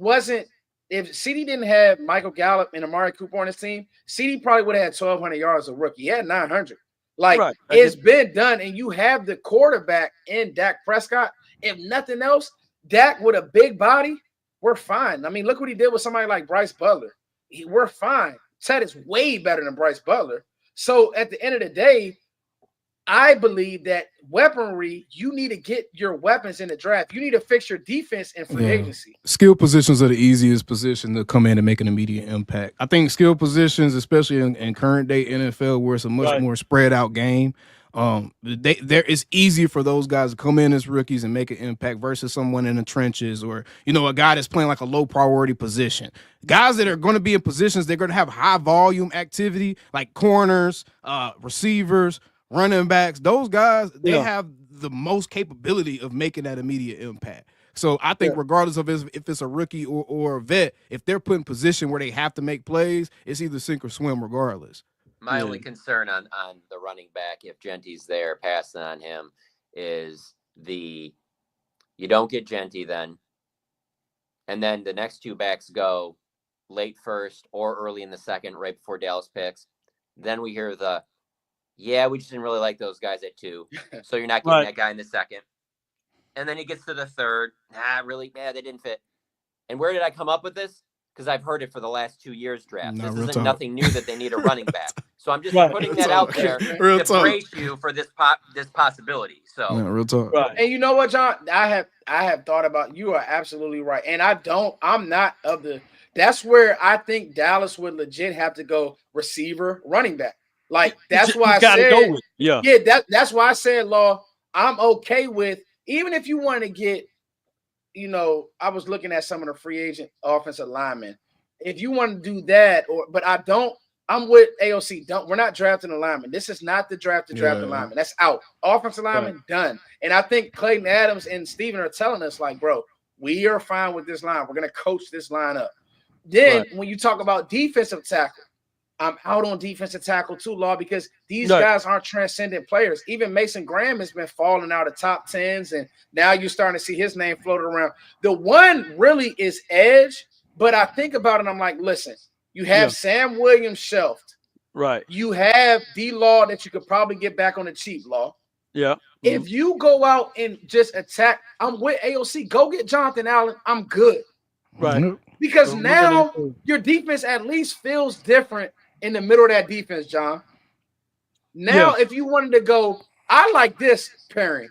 didn't have Michael Gallup and Amari Cooper on his team, CD probably would have had 1,200 yards as a rookie. He had 900. It's been done, and you have the quarterback in Dak Prescott. If nothing else, Dak with a big body, we're fine. I mean, look what he did with somebody like Bryce Butler. We're fine. Ted is way better than Bryce Butler. So at the end of the day, I believe that weaponry, you need to get your weapons in the draft. You need to fix your defense in free agency. Skill positions are the easiest position to come in and make an immediate impact. I think skill positions, especially in current day NFL, where it's a much more spread out game, it's easier for those guys to come in as rookies and make an impact versus someone in the trenches, or a guy that's playing like a low priority position. Guys that are going to be in positions, they're going to have high volume activity, like corners, receivers, running backs. Those guys, they have the most capability of making that immediate impact. So I think regardless of if it's a rookie or a vet, if they're put in position where they have to make plays, it's either sink or swim regardless. My only concern on the running back, if Genty's there, passing on him, is you don't get Genty then. And then the next two backs go late first or early in the second, right before Dallas picks. Then we hear we just didn't really like those guys at 2. So you're not getting that guy in the second. And then he gets to the third. They didn't fit. And where did I come up with this? Because I've heard it for the last 2 years draft. This isn't nothing new that they need a running back. So I'm just putting that out there to brace you for this possibility. So real talk. Right. And you know what, John? I have thought about, you are absolutely right. And I'm not of the, that's where I think Dallas would legit have to go receiver, running back. Like that's why I said, that's why I said, Law, I'm okay with, even if you want to get, I was looking at some of the free agent offensive linemen. If you want to do that, but I'm with AOC. We're not drafting a lineman. This is not the draft to draft a lineman. That's out. Offensive lineman, done. And I think Clayton Adams and Steven are telling us, like, bro, we are fine with this line. We're going to coach this line up. Then when you talk about defensive tackle, I'm out on defensive tackle too, Law, because these guys aren't transcendent players. Even Mason Graham has been falling out of top 10s, and now you're starting to see his name floated around. The one really is edge, but I think about it, I'm like, listen, you have Sam Williams shelved. Right. You have D-Law that you could probably get back on the cheap, Law. Yeah. If you go out and just attack, I'm with AOC. Go get Jonathan Allen. I'm good. Right. Because now your defense at least feels different in the middle of that defense, John. Now, if you wanted to go, I like this pairing: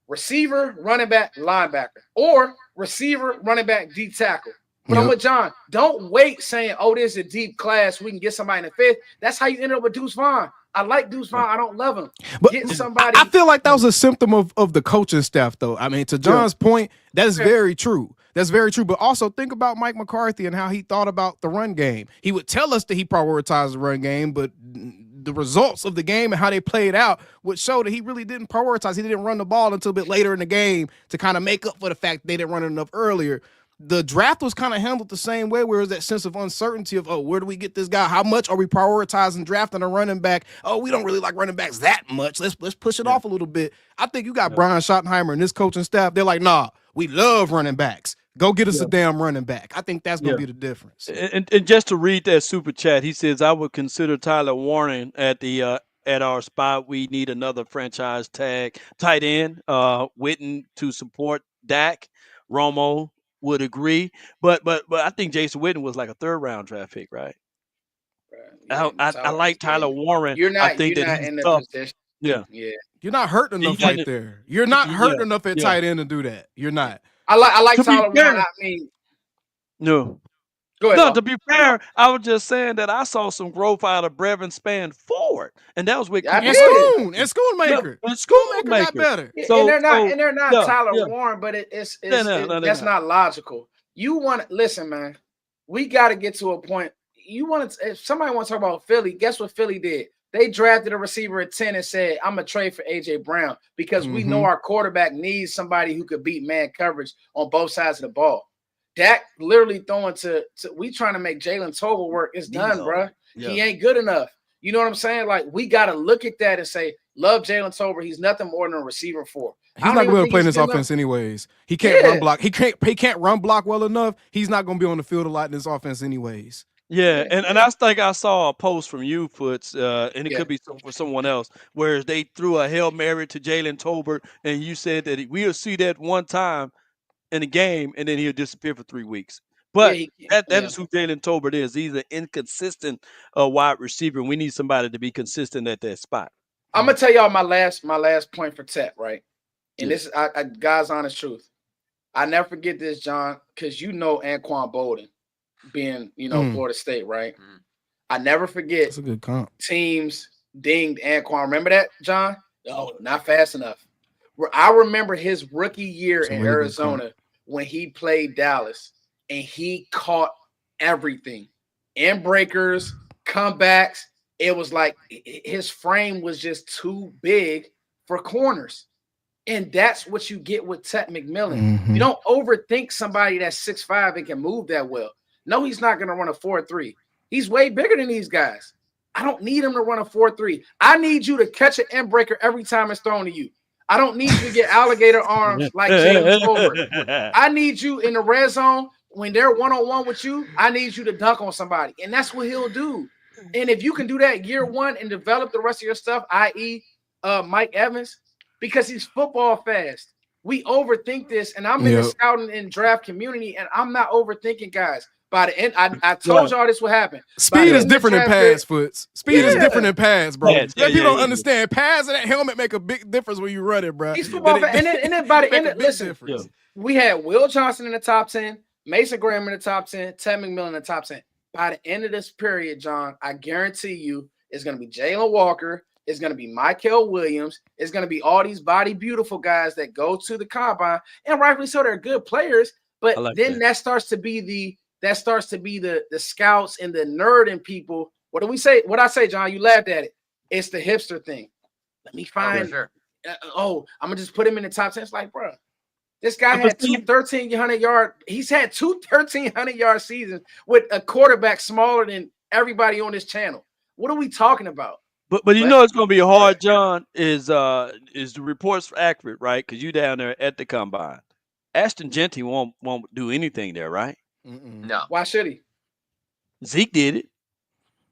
receiver, running back, linebacker, or receiver, running back, D tackle. But I'm with John. Don't wait saying, there's a deep class. We can get somebody in the 5th. That's how you end up with Deuce Vaughn. I like Deuce Vaughn. I don't love him. But getting somebody. I feel like that was a symptom of the coaching staff, though. I mean, to John's point, that's very true. That's very true. But also think about Mike McCarthy and how he thought about the run game. He would tell us that he prioritized the run game, but the results of the game and how they played out would show that he really didn't prioritize. He didn't run the ball until a bit later in the game to kind of make up for the fact they didn't run it enough earlier. The draft was kind of handled the same way, where there's that sense of uncertainty of, where do we get this guy? How much are we prioritizing drafting a running back? We don't really like running backs that much. Let's push it off a little bit. I think you got Brian Schottenheimer and this coaching staff. They're like, nah, we love running backs. Go get us a damn running back. I think that's going to be the difference. And just to read that super chat, he says, I would consider Tyler Warren at our spot. We need another franchise tag tight end, Witten to support Dak. Romo would agree, but I think Jason Witten was like a 3rd round draft pick, right? Yeah, I like Tyler Warren. You're I not. think You're that not he's in the tough. position. Yeah. Yeah. You're not hurting enough right there. You're not hurting enough at tight end to do that. You're not. I like To be Tyler fair, Warren. I mean, no. go ahead. No, Bob. to be fair, I was just saying that I saw some growth out of Brevin Span forward, and that was with Yeah, I Cooper did. Rush. And Schoonmaker. Yeah, Schoonmaker got better. And they're not yeah, Tyler yeah. Warren, but it's No, that's not logical. You want to listen, man. We got to get to a point. You want to if somebody wants to talk about Philly, guess what Philly did? They drafted a receiver at 10 and said, I'm gonna trade for AJ Brown because we know our quarterback needs somebody who could beat man coverage on both sides of the ball. Dak literally throwing to we trying to make Jalen Tolbert work. It's done, bro. Yeah. He ain't good enough. You know what I'm saying? Like, we got to look at that and say, love Jalen Tolbert. He's nothing more than a receiver for. He's not going to be able to play in this offense anyways. He can't run block. He can't run block well enough. He's not going to be on the field a lot in this offense anyways. Yeah, and I think I saw a post from you, Foots, and it could be for someone else, where they threw a Hail Mary to Jalen Tolbert, and you said that we'll see that one time in a game, and then he'll disappear for 3 weeks. But that is who Jalen Tolbert is. He's an inconsistent wide receiver, and we need somebody to be consistent at that spot. I'm gonna tell y'all my last point for Tet, right? And this is God's honest truth. I never forget this, John, because you know Anquan Bolden being, Florida State, right? I never forget. That's a good comp. Teams dinged Anquan. Remember that, John? Oh, not fast enough. I remember his rookie year in Arizona when he played Dallas, and he caught everything. In breakers, comebacks. It was like his frame was just too big for corners. And that's what you get with Tet McMillan. You don't overthink somebody that's 6'5" and can move that well. No, he's not going to run a 4.3. He's way bigger than these guys. I don't need him to run a 4.3. I need you to catch an end breaker every time it's thrown to you. I don't need you to get alligator arms like Jalen Tolbert. I need you in the red zone when they're one-on-one with you. I need you to dunk on somebody, and that's what he'll do. And if you can do that year one and develop the rest of your stuff, i.e. Mike Evans, because he's football fast. We overthink this, and I'm in the scouting and draft community, and I'm not overthinking guys. By the end, I told y'all this would happen. Speed is different than pads, Foots. Speed is different than pads, bro. People don't understand. Pads and that helmet make a big difference when you run it, bro. He's football fast. And then by the end, listen, we had Will Johnson in the top 10, Mason Graham in the top 10, Ted McMillan in the top 10. By the end of this period, John, I guarantee you it's going to be Jalen Walker. It's going to be Mykel Williams. It's going to be all these body beautiful guys that go to the combine, and rightfully so, they're good players. But then that starts to be the scouts and the nerd in people. What do we say? What I say, John? You laughed at it. It's the hipster thing. Let me find. I'm gonna just put him in the top 10. It's like, bro, this guy had 1,300 yard. He's had 1,300 yard seasons with a quarterback smaller than everybody on this channel. What are we talking about? But you know it's going to be hard, John, is the reports accurate, right? Because you down there at the combine. Ashton Jeanty won't do anything there, right? No. Why should he? Zeke did it.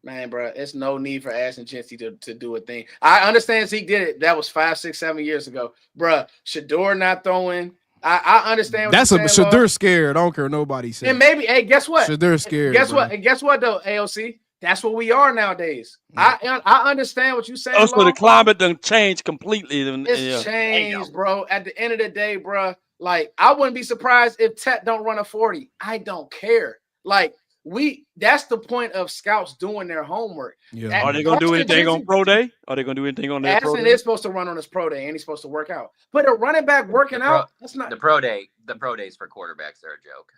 Man, bro, it's no need for Ashton Jeanty to do a thing. I understand Zeke did it. That was 5, 6, 7 years ago. Bro, Shador not throwing. I understand what you're saying. Shador's scared. I don't care what nobody says. And maybe, hey, guess what? Shador's scared. Guess what? And guess what, though, AOC? That's what we are nowadays. I understand what you're saying. Oh, so the climate done changed completely. It's changed, bro. At the end of the day, bro, like, I wouldn't be surprised if Tet don't run a 40. I don't care. Like, that's the point of scouts doing their homework. Yeah. Are they going to do anything on pro day? Are they going to do anything on their pro day? Ashton is supposed to run on his pro day, and he's supposed to work out. But a running back working out, that's not the pro day. The pro days for quarterbacks are a joke.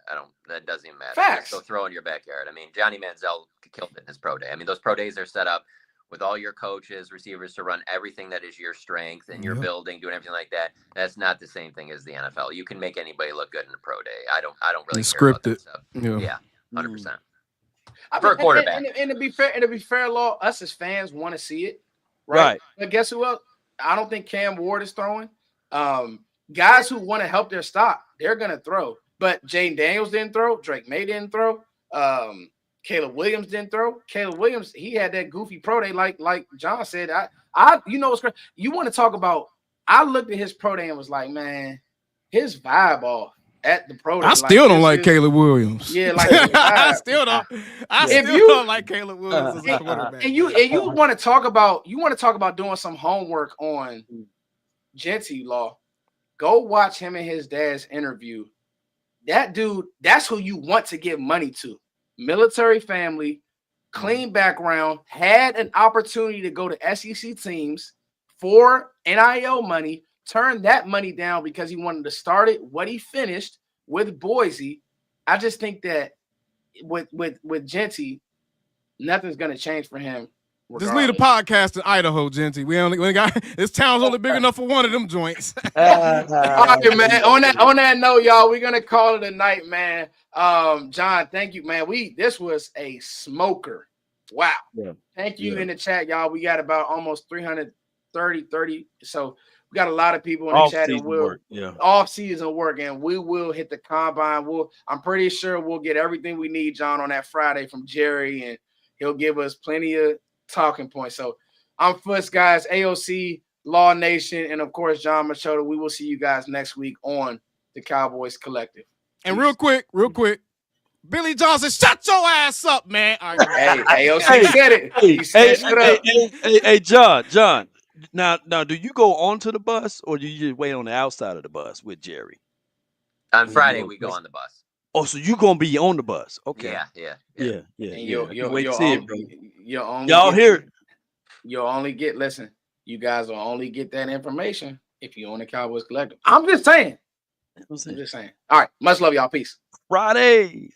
That doesn't even matter. Facts. Go throw in your backyard. I mean, Johnny Manziel killed it in his pro day. I mean, those pro days are set up with all your coaches, receivers to run everything that is your strength and your building, doing everything like that. That's not the same thing as the NFL. You can make anybody look good in a pro day. I don't really care about that stuff. Yeah, 100%. For a quarterback. And to be fair, Law, us as fans want to see it, right? But guess who else? I don't think Cam Ward is throwing. Guys who want to help their stock, they're gonna throw. But Jaden Daniels didn't throw. Drake May didn't throw. Caleb Williams didn't throw. Caleb Williams, he had that goofy pro day, like John said. You know what's crazy? You want to talk about? I looked at his pro day and was like, man, his vibe off. at the pro. I still don't like Caleb Williams. Yeah, like I still don't like Caleb Williams as a quarterback. And you want to talk about doing some homework on Genty Law. Go watch him and his dad's interview. That dude, that's who you want to give money to. Military family, clean background, had an opportunity to go to SEC teams for NIL money, turned that money down because he wanted to start it what he finished with Boise. I just think that with Genty, nothing's going to change for him. Regardless. Just leave the podcast in Idaho, Genty. We got this town's only big enough for one of them joints. All right, man. On that note, y'all, we're gonna call it a night, man. John, thank you, man. This was a smoker. Wow. Yeah. Thank you in the chat, y'all. We got about almost 330. So we got a lot of people in the chat, and off-season work, and we will hit the combine. I'm pretty sure we'll get everything we need, John, on that Friday from Jerry, and he'll give us plenty of talking points. So I'm Fuss, guys, AOC, Law Nation, and of course John Machota. We will see you guys next week on the Cowboys Collective. And real quick, Billy Johnson, shut your ass up, man. Hey, AOC said it. He said, hey, John. Now, do you go onto the bus or do you just wait on the outside of the bus with Jerry? On Friday we go on the bus. Oh, so you gonna be on the bus? Okay. Yeah. You'll wait to see it, bro. Y'all hear it. You'll only get, listen, you guys will only get that information if you own the Cowboys Collective. I'm just saying. All right. Much love, y'all. Peace. Friday.